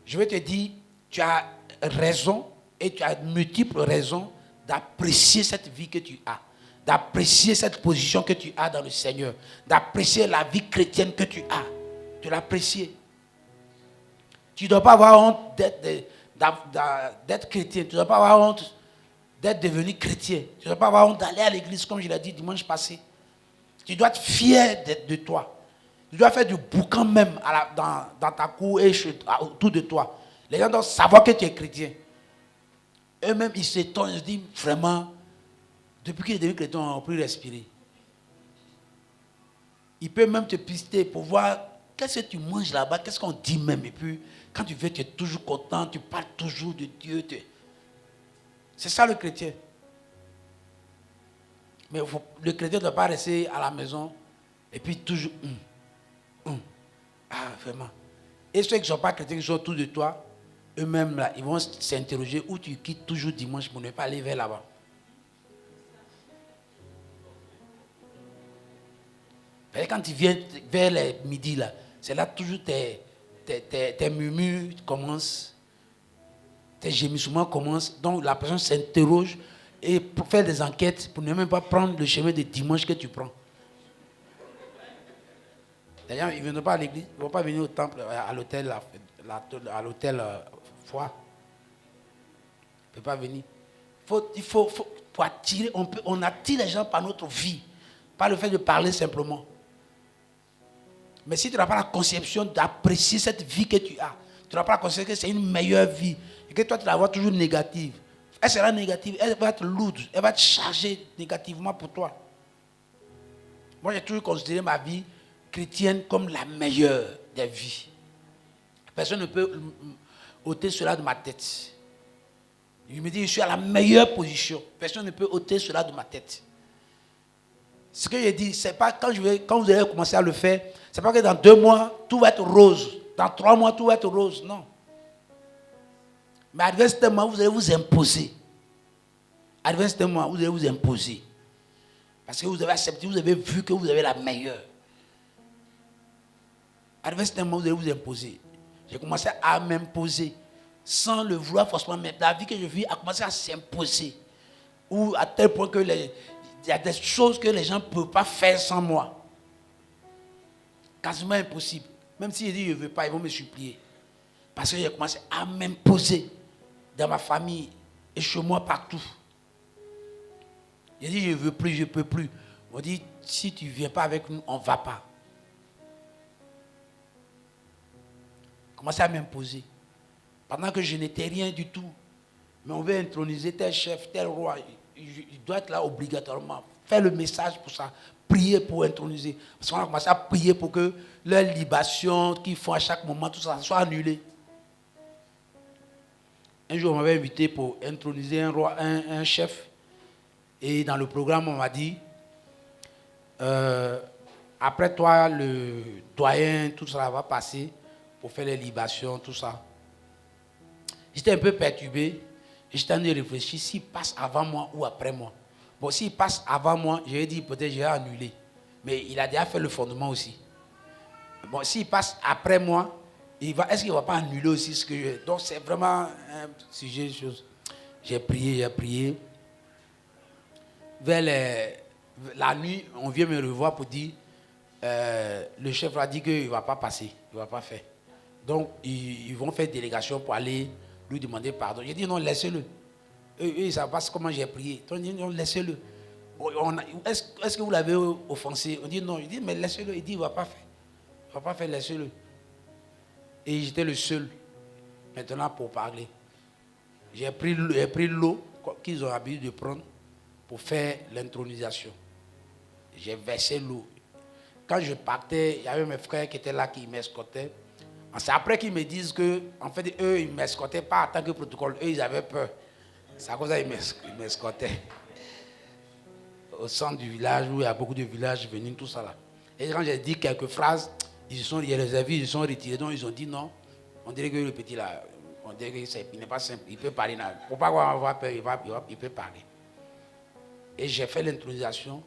Je vais te dire, tu as raison et tu as multiples raisons d'apprécier cette vie que tu as, d'apprécier cette position que tu as dans le Seigneur, d'apprécier la vie chrétienne que tu as, de l'apprécier. Tu ne dois pas avoir honte d'être chrétien, tu ne dois pas avoir honte d'être devenu chrétien, tu ne dois pas avoir honte d'aller à l'église comme je l'ai dit dimanche passé. Tu dois être fier de toi. Tu dois faire du boucan même dans ta cour et autour de toi. Les gens doivent savoir que tu es chrétien. Eux-mêmes, ils s'étonnent, ils se disent vraiment, depuis qu'il est devenu chrétien, on a pu respirer. Il peut même te pister pour voir qu'est-ce que tu manges là-bas, qu'est-ce qu'on dit même. Et puis, quand tu veux, tu es toujours content, tu parles toujours de Dieu. C'est ça le chrétien. Mais le chrétien ne doit pas rester à la maison et puis toujours. Ah, vraiment. Et ceux qui ne sont pas chrétiens, qui sont autour de toi, eux-mêmes, là, ils vont s'interroger où tu quittes toujours dimanche pour ne pas aller vers là-bas. Quand tu viens vers les midi, là, c'est là toujours tes murmures commencent, tes gémissements commencent. Donc la personne s'interroge et pour faire des enquêtes pour ne même pas prendre le chemin de dimanche que tu prends. D'ailleurs, ils ne viennent pas à l'église, ils ne vont pas venir au temple, à l'hôtel, foi. Ils ne peuvent pas venir. Il faut attirer, on attire les gens par notre vie, pas le fait de parler simplement. Mais si tu n'as pas la conception d'apprécier cette vie que tu as, tu n'as pas la conception que c'est une meilleure vie, et que toi tu la vois toujours négative, elle sera négative, elle va être lourde, elle va être chargée négativement pour toi. Moi j'ai toujours considéré ma vie chrétienne comme la meilleure des vies. Personne ne peut ôter cela de ma tête. Je me dis, je suis à la meilleure position. Personne ne peut ôter cela de ma tête. Ce que j'ai dit, c'est pas quand vous allez commencer à le faire, c'est pas que dans 2 mois, tout va être rose. Dans 3 mois, tout va être rose. Non. Mais à un moment, vous allez vous imposer. À un moment, vous allez vous imposer. Parce que vous avez accepté, vous avez vu que vous avez la meilleure. À un moment, vous allez vous imposer. J'ai commencé à m'imposer. Sans le vouloir forcément. Mais la vie que je vis a commencé à s'imposer. Ou à tel point que il y a des choses que les gens ne peuvent pas faire sans moi. Quasiment impossible. Même si je dis je ne veux pas, ils vont me supplier. Parce que j'ai commencé à m'imposer dans ma famille et chez moi partout. J'ai dit je ne veux plus, je ne peux plus. On dit si tu ne viens pas avec nous, on ne va pas. Commencé à m'imposer. Pendant que je n'étais rien du tout. Mais on veut introniser tel chef, tel roi. Il doit être là obligatoirement. Faire le message pour ça. Prier pour introniser. Parce qu'on a commencé à prier pour que leur libation qu'ils font à chaque moment, tout ça soit annulé. Un jour, on m'avait invité pour introniser un roi, un chef. Et dans le programme, on m'a dit, après toi, le doyen, tout ça va passer pour faire les libations, tout ça. J'étais un peu perturbé. J'étais en train de réfléchir s'il passe avant moi ou après moi. Bon, s'il passe avant moi, j'ai dit peut-être j'ai annulé. Mais il a déjà fait le fondement aussi. Bon, s'il passe après moi, est-ce qu'il ne va pas annuler aussi ce que je... Donc c'est vraiment un sujet de choses. J'ai prié. Vers la nuit, on vient me revoir pour dire, le chef a dit qu'il ne va pas passer, il ne va pas faire. Donc ils vont faire délégation pour aller lui demander pardon. J'ai dit non, laissez-le. Eux, ils ne savent pas comment j'ai prié. Donc, ils dit non, laissez-le. Est-ce que vous l'avez offensé? On dit non. Il dit mais laissez-le. Il dit il ne va pas faire. Il ne va pas faire, laissez-le. Et j'étais le seul maintenant pour parler. J'ai pris l'eau qu'ils ont l'habitude de prendre pour faire l'intronisation. J'ai versé l'eau. Quand je partais, il y avait mes frères qui étaient là qui m'escortaient. C'est après qu'ils me disent que, en fait, eux, ils ne m'escortaient pas en tant que protocole. Eux, ils avaient peur. C'est à cause de ça qu'ils m'escortaient. Au centre du village, où il y a beaucoup de villages venus, tout ça là. Et quand j'ai dit quelques phrases, les avis, ils se sont retirés. Donc, ils ont dit non. On dirait que le petit là, on dirait qu'il n'est pas simple. Il peut parler. Il ne faut pas avoir peur, il peut parler. Et j'ai fait l'intronisation.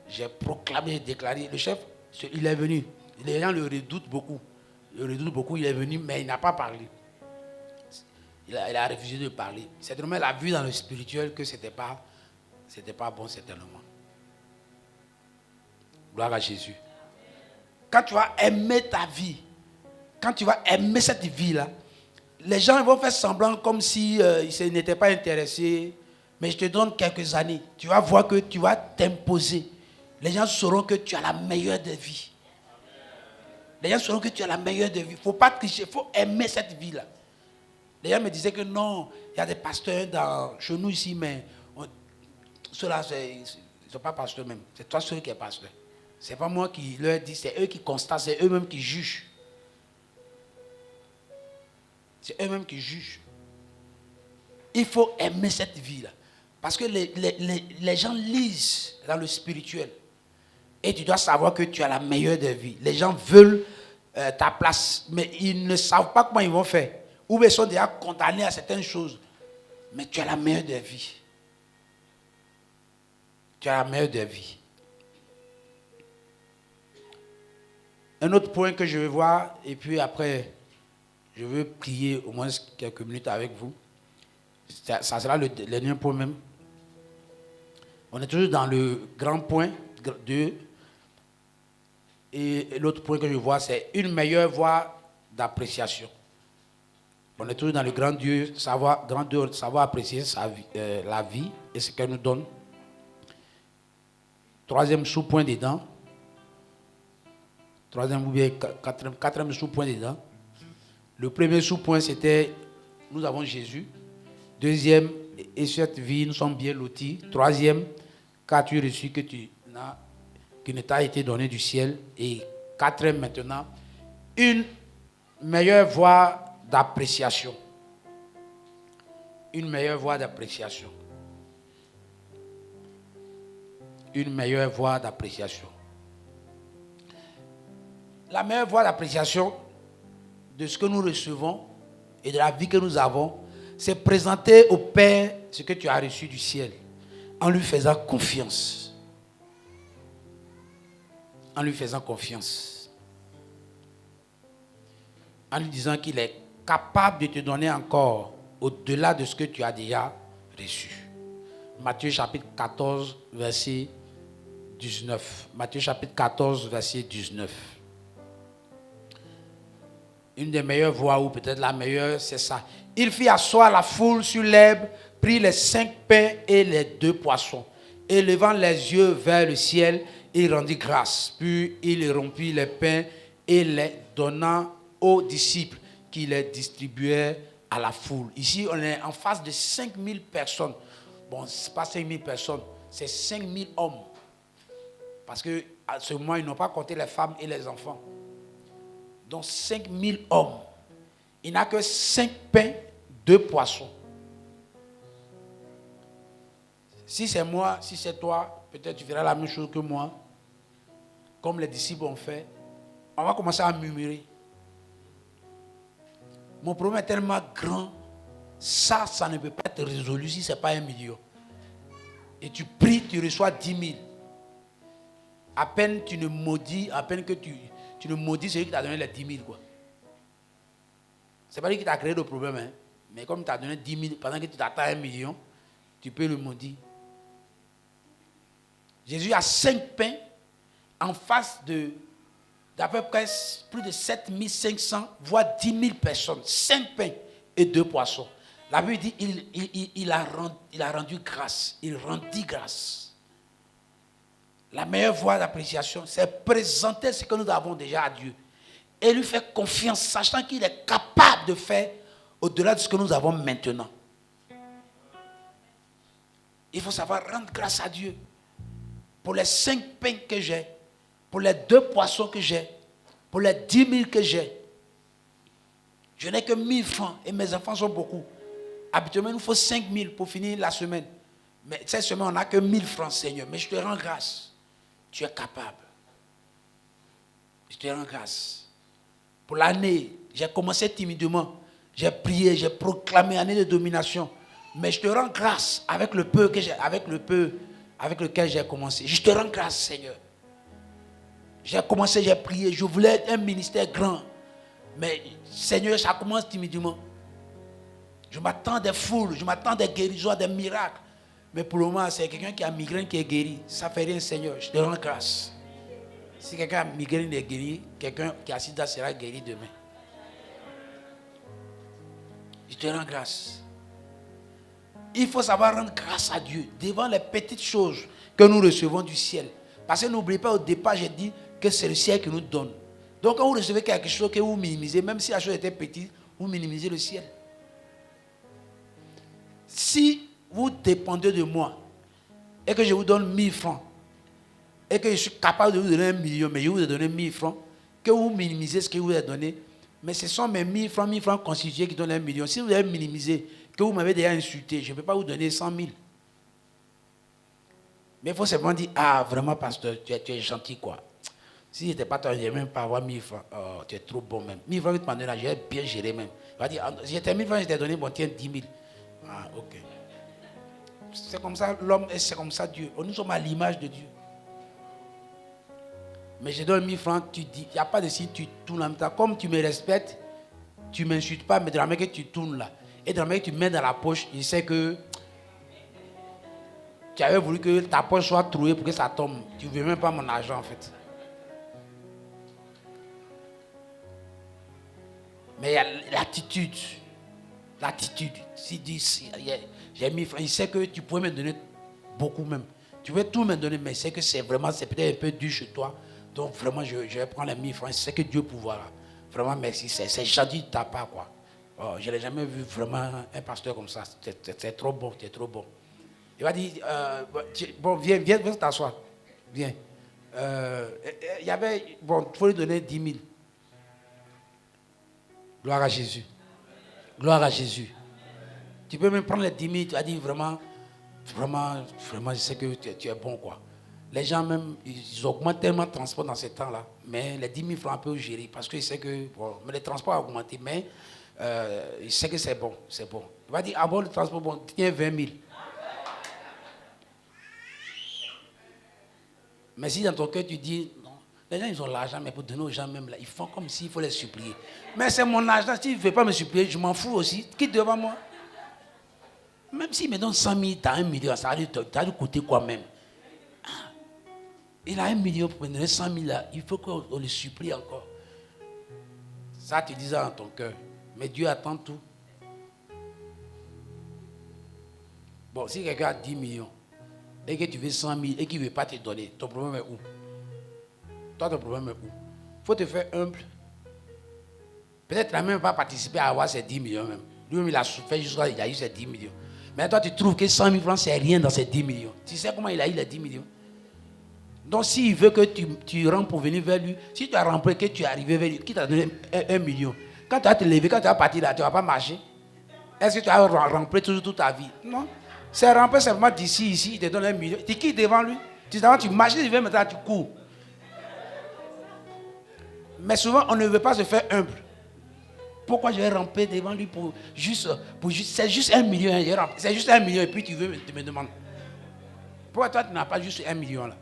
J'ai proclamé, j'ai déclaré. Le chef, il est venu. Les gens le redoutent beaucoup. Il est venu, mais il n'a pas parlé. Il a refusé de parler. C'est vraiment la vue dans le spirituel que ce n'était pas bon, certainement. Gloire à Jésus. Quand tu vas aimer ta vie, quand tu vas aimer cette vie-là, les gens vont faire semblant comme si ils n'étaient pas intéressés. Mais je te donne quelques années. Tu vas voir que tu vas t'imposer. Les gens sauront que tu as la meilleure des vies. Les gens sauront que tu as la meilleure des vies. Il ne faut pas tricher, il faut aimer cette vie-là. Les gens me disaient que non, il y a des pasteurs chez nous ici, mais ceux-là, ils ne sont pas pasteurs même. C'est toi seul qui es pasteur. Ce n'est pas moi qui leur dis, c'est eux qui constatent, c'est eux-mêmes qui jugent. C'est eux-mêmes qui jugent. Il faut aimer cette vie-là. Parce que les gens lisent dans le spirituel. Et tu dois savoir que tu as la meilleure des vies. Les gens veulent ta place, mais ils ne savent pas comment ils vont faire. Ou ils sont déjà condamnés à certaines choses. Mais tu as la meilleure des vies. Tu as la meilleure des vies. Un autre point que je veux voir, et puis après, je veux prier au moins quelques minutes avec vous. Ça sera le dernier point même. On est toujours dans le grand point 2. Et l'autre point que je vois, c'est une meilleure voie d'appréciation. On est toujours dans le grand Dieu, savoir apprécier la vie et ce qu'elle nous donne. Troisième sous-point dedans. Troisième ou bien quatrième sous-point dedans. Le premier sous-point, c'était nous avons Jésus. Deuxième, et cette vie, nous sommes bien lotis. Troisième, qu'as-tu reçu qui ne t'a été donné du ciel? Et Quatrième maintenant, une meilleure voie d'appréciation. Une meilleure voie d'appréciation. Une meilleure voie d'appréciation. La meilleure voie d'appréciation de ce que nous recevons et de la vie que nous avons, c'est présenter au Père ce que tu as reçu du ciel en lui faisant confiance. En lui faisant confiance. En lui disant qu'il est capable de te donner encore au-delà de ce que tu as déjà reçu. Matthieu chapitre 14, verset 19. Matthieu chapitre 14, verset 19. Une des meilleures voies, ou peut-être la meilleure, c'est ça. Il fit asseoir la foule sur l'herbe, prit les 5 pains et les 2 poissons. Et levant les yeux vers le ciel, il rendit grâce. Puis il rompit les pains et les donna aux disciples qui les distribuaient à la foule. Ici, on est en face de 5000 personnes. Bon, ce n'est pas 5000 personnes, c'est 5000 hommes. Parce qu'à ce moment, ils n'ont pas compté les femmes et les enfants. Donc 5000 hommes. Il n'a que 5 pains, 2 poissons. Si c'est moi, si c'est toi, peut-être tu feras la même chose que moi. Comme les disciples ont fait. On va commencer à murmurer. Mon problème est tellement grand. Ça ne peut pas être résolu si ce n'est pas 1 million. Et tu pries, tu reçois 10 000. À peine tu ne maudis, à peine que tu ne maudis celui qui t'a donné les 10 000. Ce n'est pas lui qui t'a créé le problème. Hein? Mais comme il t'a donné 10 000, pendant que tu t'attends à 1 million, tu peux le maudire. Jésus a 5 pains en face d'à peu près plus de 7 500, voire 10 000 personnes. 5 pains et 2 poissons. La Bible dit il a rendu grâce. Il rendit grâce. La meilleure voie d'appréciation, c'est présenter ce que nous avons déjà à Dieu. Et lui faire confiance, sachant qu'il est capable de faire au-delà de ce que nous avons maintenant. Il faut savoir rendre grâce à Dieu. Pour les 5 pains que j'ai, pour les 2 poissons que j'ai, pour les 10 000 que j'ai. Je n'ai que 1000 francs et mes enfants sont beaucoup. Habituellement, il nous faut 5 000 pour finir la semaine. Mais cette semaine, on n'a que 1000 francs, Seigneur. Mais je te rends grâce. Tu es capable. Je te rends grâce. Pour l'année, j'ai commencé timidement. J'ai prié, j'ai proclamé année de domination. Mais je te rends grâce avec le peu que j'ai, avec lequel j'ai commencé. Je te rends grâce, Seigneur. J'ai commencé, j'ai prié. Je voulais un ministère grand. Mais, Seigneur, ça commence timidement. Je m'attends à des foules, je m'attends à des guérisons, à des miracles. Mais pour le moment, c'est quelqu'un qui a migraine qui est guéri. Ça ne fait rien, Seigneur. Je te rends grâce. Si quelqu'un a migraine et est guéri, quelqu'un qui a sida sera guéri demain. Je te rends grâce. Il faut savoir rendre grâce à Dieu devant les petites choses que nous recevons du ciel. Parce que n'oubliez pas, au départ, j'ai dit que c'est le ciel qui nous donne. Donc, quand vous recevez quelque chose que vous minimisez, même si la chose était petite, vous minimisez le ciel. Si vous dépendez de moi et que je vous donne 1000 francs et que je suis capable de vous donner 1 million, mais je vous ai donné 1000 francs, que vous minimisez ce que je vous ai donné, mais ce sont mes 1000 francs constitués qui donnent 1 million. Si vous avez minimisé, que vous m'avez déjà insulté, je ne peux pas vous donner 100 000. Mais il faut simplement dire, ah vraiment pasteur, tu es gentil quoi. Si je n'étais pas toi, je n'allais même pas avoir 1000 francs. Oh, tu es trop bon même. 1000 francs que tu m'as donné là, j'ai bien géré même. Il va dire, si j'étais 1000 francs, je t'ai donné, bon tiens 10 000. Ah, ok. C'est comme ça l'homme et c'est comme ça Dieu. Nous sommes à l'image de Dieu. Mais je donne 1000 francs, tu dis, il n'y a pas de signe, tu tournes en même temps. Comme tu me respectes, tu ne m'insultes pas, mais de la main que tu tournes là, et de la main que tu mets dans la poche, je sais que tu avais voulu que ta poche soit trouée pour que ça tombe. Tu ne veux même pas mon argent en fait. Mais il y a l'attitude. L'attitude. Si j'ai 1000 francs, il sait que tu pourrais me donner beaucoup même. Tu veux tout me donner, mais c'est que c'est peut-être un peu dur chez toi. Donc vraiment, je vais prendre les 1000 francs. C'est que Dieu pourvoira. Vraiment, merci. C'est gentil de ta part, quoi. Oh, je n'ai jamais vu vraiment un pasteur comme ça. C'est trop bon, tu es trop bon. Il va dire, bon, viens t'asseoir. Viens. il y avait, bon, il faut lui donner 10 000. Gloire à Jésus. Gloire à Jésus. Tu peux même prendre les 10 000, tu as dit vraiment, je sais que tu es bon, quoi. Les gens même, ils augmentent tellement le transport dans ces temps-là, mais les 10 000 francs un peu gérer, parce qu'ils savent que, bon, mais le transport a augmenté, mais il sait que c'est bon, c'est bon. Il va dire, ah bon, le transport, bon, tiens 20 000. Mais si dans ton cœur tu dis, non, les gens ils ont l'argent, mais pour donner aux gens même là, ils font comme s'il faut les supplier. Mais c'est mon argent, si tu ne veux pas me supplier, je m'en fous aussi, quitte devant moi. Même s'il me donne 100 000, tu as 1 million, ça va lui coûter quoi même? Il a 1 million pour me donner 100 000 là, il faut qu'on le supplie encore. Ça, tu dis ça dans ton cœur. Mais Dieu attend tout. Bon, si quelqu'un a 10 millions, et que tu veux 100 000 et qu'il ne veut pas te donner, ton problème est où? Toi, ton problème est où? Il faut te faire humble. Peut-être qu'il n'a même pas participé à avoir ces 10 millions même. Lui-même, il a souffert jusqu'à il a eu ces 10 millions. Mais toi, tu trouves que 100 000 francs, c'est rien dans ces 10 millions. Tu sais comment il a eu les 10 millions? Donc, s'il veut que tu rentres pour venir vers lui, si tu as rentré, que tu es arrivé vers lui, qui t'a donné 1 million, quand tu vas te lever, quand tu vas partir là, tu ne vas pas marcher. Est-ce que tu vas remplir toujours toute ta vie? Non. C'est remplir seulement d'ici, ici, il te donne 1 million. Tu quittes devant lui. Tu marches, tu viens maintenant, tu cours. Mais souvent, on ne veut pas se faire humble. Pourquoi je vais ramper devant lui pour juste c'est juste 1 million. C'est juste 1 million et puis tu me demandes. Pourquoi toi tu n'as pas juste 1 million là?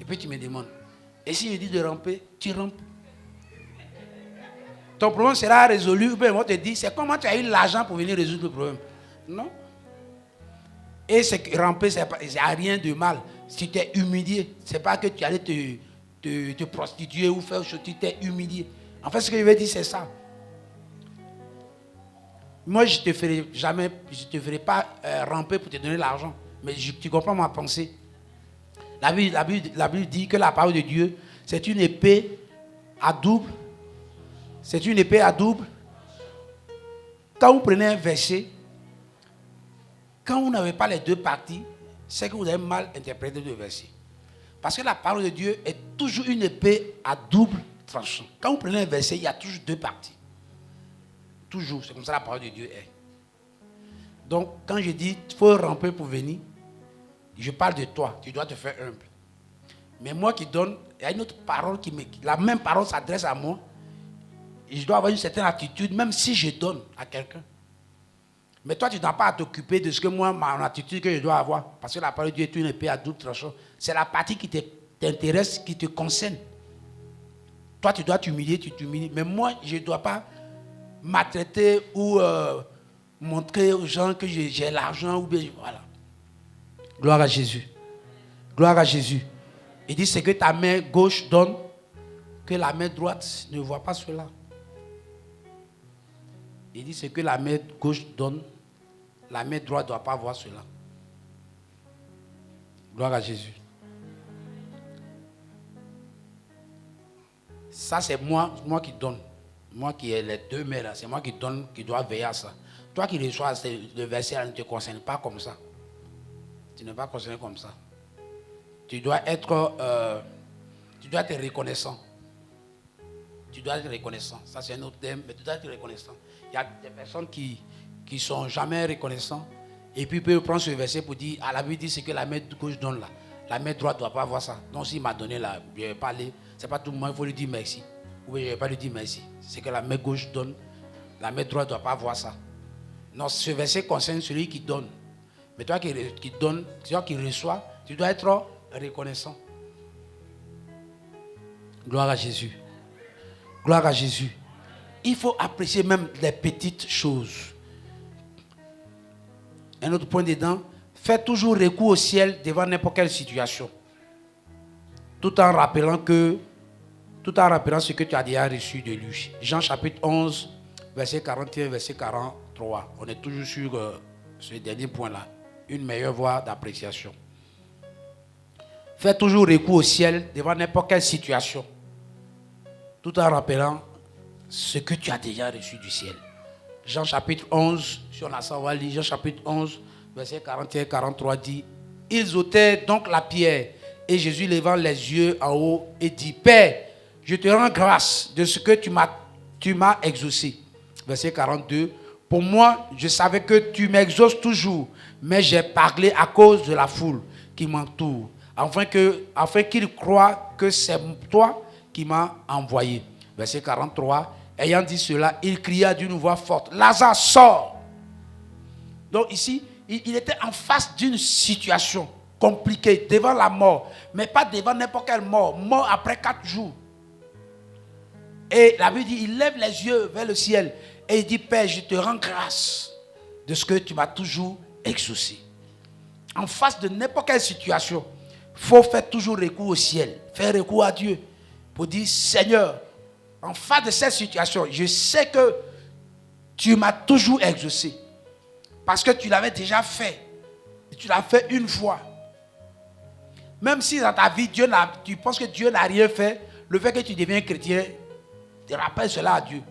Et puis tu me demandes. Et si je dis de ramper, tu rampes. Ton problème sera résolu. Ou bien on te dit, c'est comment tu as eu l'argent pour venir résoudre le problème. Non. Et c'est ramper, c'est rien de mal. Si tu t'es humilié, c'est pas que tu allais te prostituer ou faire autre chose, tu t'es humilié. En fait, ce que je veux dire, c'est ça. Moi, je ne te ferai pas ramper pour te donner l'argent. Mais tu comprends ma pensée. La Bible dit que la parole de Dieu, c'est une épée à double. C'est une épée à double. Quand vous prenez un verset, quand vous n'avez pas les deux parties, c'est que vous avez mal interprété le verset. Parce que la parole de Dieu est toujours une épée à double tranchant. Quand vous prenez un verset, il y a toujours deux parties. Toujours, c'est comme ça la parole de Dieu est. Donc, quand je dis il faut ramper pour venir, je parle de toi, tu dois te faire humble. Mais moi qui donne, il y a une autre parole la même parole s'adresse à moi. Et je dois avoir une certaine attitude, même si je donne à quelqu'un. Mais toi, tu n'as pas à t'occuper de ce que moi, mon attitude que je dois avoir. Parce que la parole de Dieu est une épée à double tranchant. C'est la partie qui t'intéresse, qui te concerne. Toi, tu dois t'humilier, tu t'humilies. Mais moi, je ne dois pas maltraiter ou montrer aux gens que j'ai l'argent. Ou bien, voilà. Gloire à Jésus. Gloire à Jésus. Il dit, c'est que ta main gauche donne, que la main droite ne voit pas cela. Il dit, c'est que la main gauche donne, la main droite ne doit pas voir cela. Gloire à Jésus. Ça, c'est moi qui donne. Moi qui ai les deux mains là, c'est moi qui donne, qui dois veiller à ça. Toi qui reçois le verset là, ne te concerne pas comme ça. Tu n'es pas concerné comme ça. Tu dois être reconnaissant. Tu dois être reconnaissant. Ça, c'est un autre thème, mais tu dois être reconnaissant. Il y a des personnes qui ne sont jamais reconnaissants. Et puis, ils peuvent prendre ce verset pour dire, à la Bible dit, c'est que la main gauche donne là. La main droite ne doit pas avoir ça. Donc, s'il m'a donné là, je vais parler. Ce n'est pas tout le monde, il faut lui dire merci. Ou je ne vais pas lui dire merci. C'est que la main gauche donne, la main droite ne doit pas avoir ça. Non, ce verset concerne celui qui donne. Mais toi qui donne, toi qui reçois, tu dois être reconnaissant. Gloire à Jésus. Gloire à Jésus. Il faut apprécier même les petites choses. Un autre point dedans, fais toujours recours au ciel devant n'importe quelle situation. Tout en rappelant ce que tu as déjà reçu de lui. Jean chapitre 11, verset 41, verset 43. On est toujours sur ce dernier point-là. Une meilleure voie d'appréciation. Fais toujours recours au ciel devant n'importe quelle situation. Tout en rappelant ce que tu as déjà reçu du ciel. Jean chapitre 11, si on a ça, on va lire. Jean chapitre 11, verset 41 43 dit, ils ôtèrent donc la pierre Et Jésus levant les yeux en haut et dit, Père, je te rends grâce de ce que tu m'as exaucé. Verset 42. Pour moi, je savais que tu m'exauces toujours, mais j'ai parlé à cause de la foule qui m'entoure, afin qu'ils croient que c'est toi qui m'as envoyé. Verset 43. Ayant dit cela, il cria d'une voix forte, Lazare, sors. Donc ici, il était en face d'une situation compliquée, devant la mort, mais pas devant n'importe quelle mort, mort après 4 jours. Et la Bible dit, il lève les yeux vers le ciel et il dit, Père, je te rends grâce de ce que tu m'as toujours exaucé. En face de n'importe quelle situation, il faut faire toujours recours au ciel, faire recours à Dieu pour dire, Seigneur, en face de cette situation, je sais que tu m'as toujours exaucé. Parce que tu l'avais déjà fait. Et tu l'as fait une fois. Même si dans ta vie, tu penses que Dieu n'a rien fait, le fait que tu deviens chrétien, te rappelle cela à Dieu.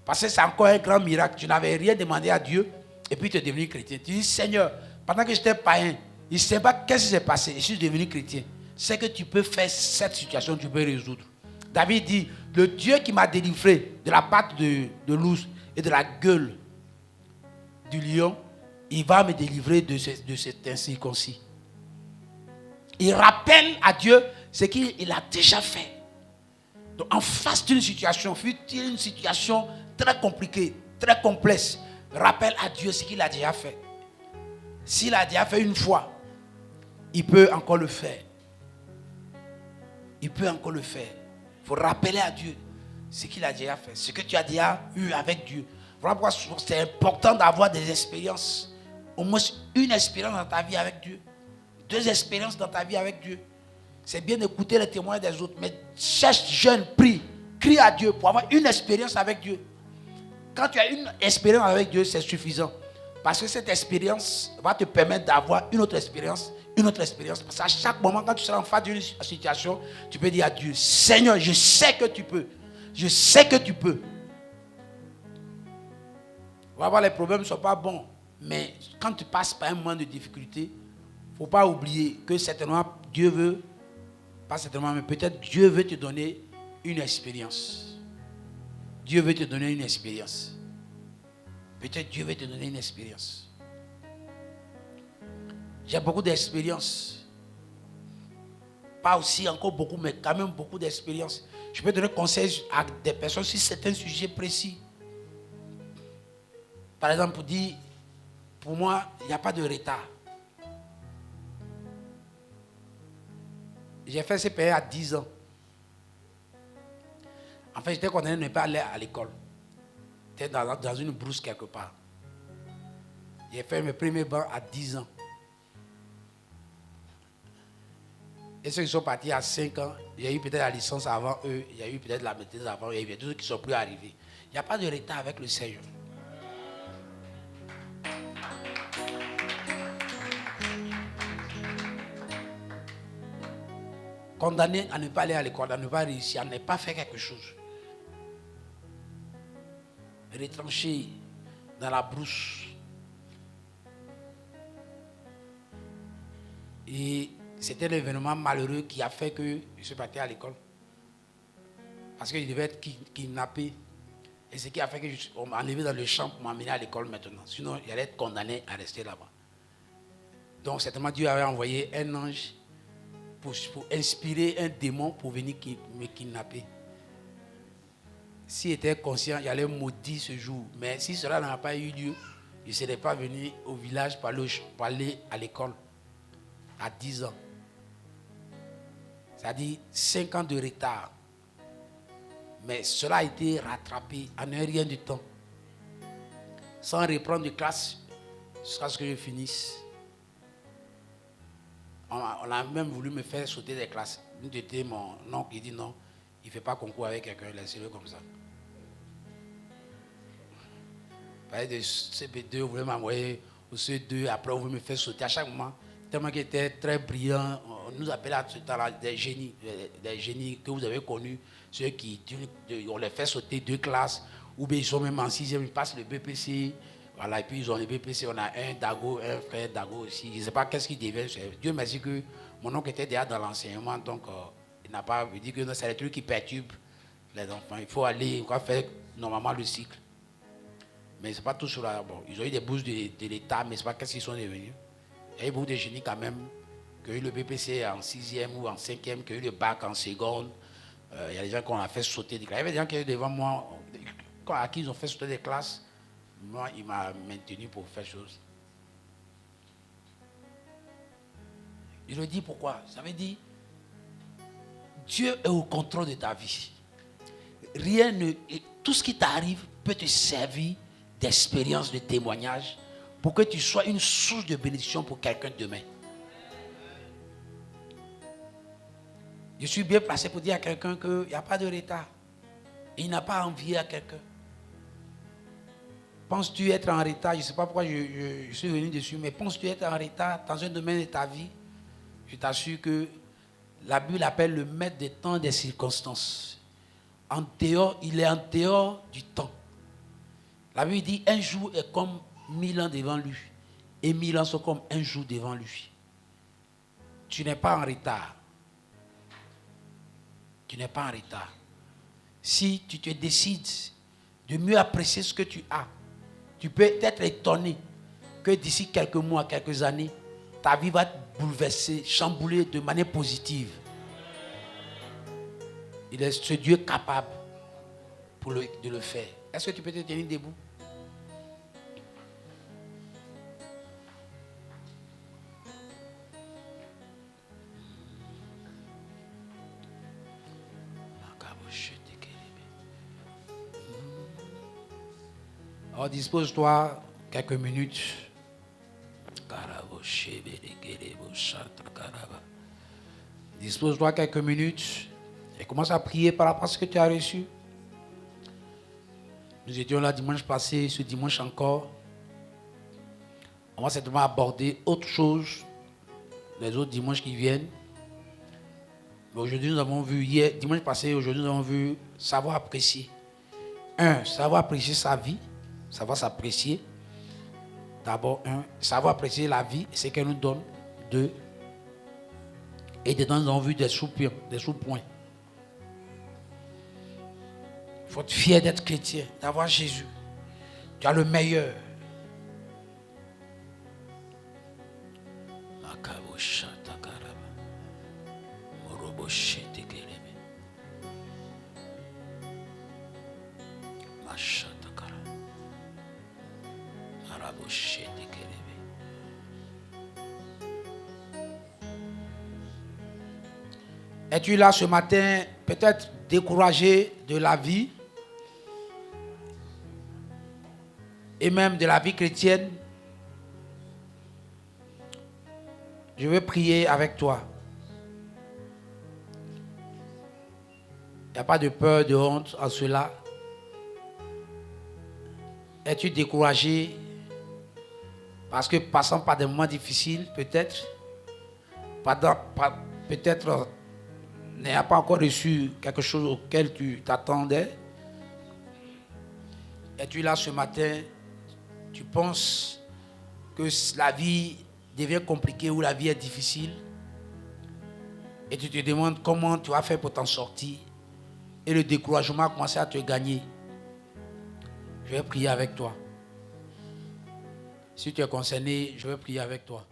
Parce que c'est encore un grand miracle. Tu n'avais rien demandé à Dieu et puis tu es devenu chrétien. Tu dis, Seigneur, pendant que j'étais païen, je ne sais pas qu'est-ce qui s'est passé. Je suis devenu chrétien. C'est que tu peux faire cette situation, tu peux résoudre. David dit, le Dieu qui m'a délivré de la patte de l'ours et de la gueule du lion, il va me délivrer de cet incirconcis. Il rappelle à Dieu ce qu'il a déjà fait. Donc en face d'une situation, fut-il une situation très compliquée, très complexe, rappelle à Dieu ce qu'il a déjà fait. S'il a déjà fait une fois, il peut encore le faire. Il peut encore le faire. Il faut rappeler à Dieu ce qu'il a déjà fait, ce que tu as déjà eu avec Dieu. Voilà pourquoi c'est important d'avoir des expériences. Au moins une expérience dans ta vie avec Dieu. 2 expériences dans ta vie avec Dieu. C'est bien d'écouter les témoins des autres, mais cherche, jeûne, prie, crie à Dieu pour avoir une expérience avec Dieu. Quand tu as une expérience avec Dieu, c'est suffisant. Parce que cette expérience va te permettre d'avoir une autre expérience, une autre expérience. Parce qu'à chaque moment, quand tu seras en face d'une situation, tu peux dire à Dieu, Seigneur, je sais que tu peux. Je sais que tu peux. On va voir, les problèmes ne sont pas bons. Mais quand tu passes par un moment de difficulté, il ne faut pas oublier que certainement Dieu veut, pas certainement, mais peut-être Dieu veut te donner une expérience. Dieu veut te donner une expérience. Peut-être Dieu veut te donner une expérience. J'ai beaucoup d'expériences. Pas aussi encore beaucoup, mais quand même beaucoup d'expériences. Je peux donner conseil à des personnes sur certains sujets précis. Par exemple, pour dire, pour moi, il n'y a pas de retard. J'ai fait CPE à 10 ans. En fait, j'étais condamné de ne pas aller à l'école. J'étais dans une brousse quelque part. J'ai fait mes premiers bancs à 10 ans. Et ceux qui sont partis à 5 ans, il y a eu peut-être la licence avant eux, il y a eu peut-être la maîtrise avant eux, il y a tous ceux qui ne sont plus arrivés. Il n'y a pas de retard avec le Seigneur. Condamné à ne pas aller à l'école, à ne pas réussir, à ne pas faire quelque chose. Retranché dans la brousse. Et c'était l'événement malheureux qui a fait que je suis parti à l'école. Parce qu'il devait être kidnappé. Et ce qui a fait qu'on m'a enlevé dans le champ pour m'amener à l'école maintenant. Sinon, j'allais être condamné à rester là-bas. Donc, certainement, Dieu avait envoyé un ange pour inspirer un démon pour venir me kidnapper. S'il était conscient, il allait maudire ce jour. Mais si cela n'a pas eu lieu, je ne serais pas venu au village pour aller à l'école à 10 ans. C'est-à-dire 5 ans de retard. Mais cela a été rattrapé en un rien du temps. Sans reprendre de classe jusqu'à ce que je finisse. On a même voulu me faire sauter des classes. C'était mon oncle qui dit non, il ne fait pas concours avec quelqu'un, laissez-le comme ça. De CP2, vous voulez m'envoyer au CE2, après vous voulez me faire sauter à chaque moment. Tellement qu'il était très brillant, on nous appelait à ce temps-là des génies que vous avez connus, ceux qui on les fait sauter 2 classes, ou bien ils sont même en 6e, ils passent le BPC. Voilà, et puis ils ont les BPC, on a un Dago, un frère Dago aussi. Je ne sais pas qu'est-ce qu'ils deviennent. Dieu merci que Mon oncle était déjà dans l'enseignement, donc il n'a pas dit que c'est les trucs qui perturbent les enfants. Il faut aller, on va faire normalement le cycle. Mais ce n'est pas tout sur la... Bon, ils ont eu des bourses de l'État, mais ce n'est pas qu'est-ce qu'ils sont devenus. Il y a eu beaucoup de génies quand même, qui ont eu le BPC en 6e ou en 5e, qui ont eu le bac en seconde. Il y a des gens qu'on a fait sauter des classes. Il y avait des gens qui étaient devant moi, à qui ils ont fait sauter des classes. Moi, il m'a maintenu pour faire chose. Je le dis pourquoi. Ça veut dire, Dieu est au contrôle de ta vie. Rien ne... Tout ce qui t'arrive peut te servir d'expérience, de témoignage, pour que tu sois une source de bénédiction pour quelqu'un demain. Je suis bien placé pour dire à quelqu'un qu'il n'y a pas de retard. Il n'a pas envié à quelqu'un. Penses-tu être en retard? Je ne sais pas pourquoi je suis venu dessus, mais penses-tu être en retard dans un domaine de ta vie? Je t'assure que la Bible appelle le maître des temps et des circonstances. En dehors, il est en dehors du temps. La Bible dit un jour est comme 1000 ans devant lui. Et 1000 ans sont comme un jour devant lui. Tu n'es pas en retard. Tu n'es pas en retard. Si tu te décides de mieux apprécier ce que tu as, tu peux être étonné que d'ici quelques mois, quelques années, ta vie va être bouleversée, chamboulée de manière positive. Il est ce Dieu capable de le faire. Est-ce que tu peux te tenir debout? Alors dispose-toi quelques minutes. Dispose-toi quelques minutes et commence à prier par rapport à ce que tu as reçu. Nous étions là dimanche passé, ce dimanche encore. On va certainement aborder autre chose les autres dimanches qui viennent. Mais aujourd'hui, nous avons vu, dimanche passé, aujourd'hui, nous avons vu savoir apprécier. Savoir apprécier sa vie, savoir s'apprécier. D'abord, savoir apprécier la vie, ce qu'elle nous donne. 2. Et dedans, nous avons vu des sous-points. Il faut être fier d'être chrétien, d'avoir Jésus. Tu as le meilleur. Es-tu là ce matin, peut-être découragé de la vie et même de la vie chrétienne? Je veux prier avec toi. Il n'y a pas de peur, de honte en cela. Es-tu découragé parce que passant par des moments difficiles, peut-être, peut-être n'ayant pas encore reçu quelque chose auquel tu t'attendais? Es-tu là ce matin, tu penses que la vie devient compliquée ou la vie est difficile et tu te demandes comment tu vas faire pour t'en sortir et le découragement a commencé à te gagner? Je vais prier avec toi. Si tu es concerné, je vais prier avec toi.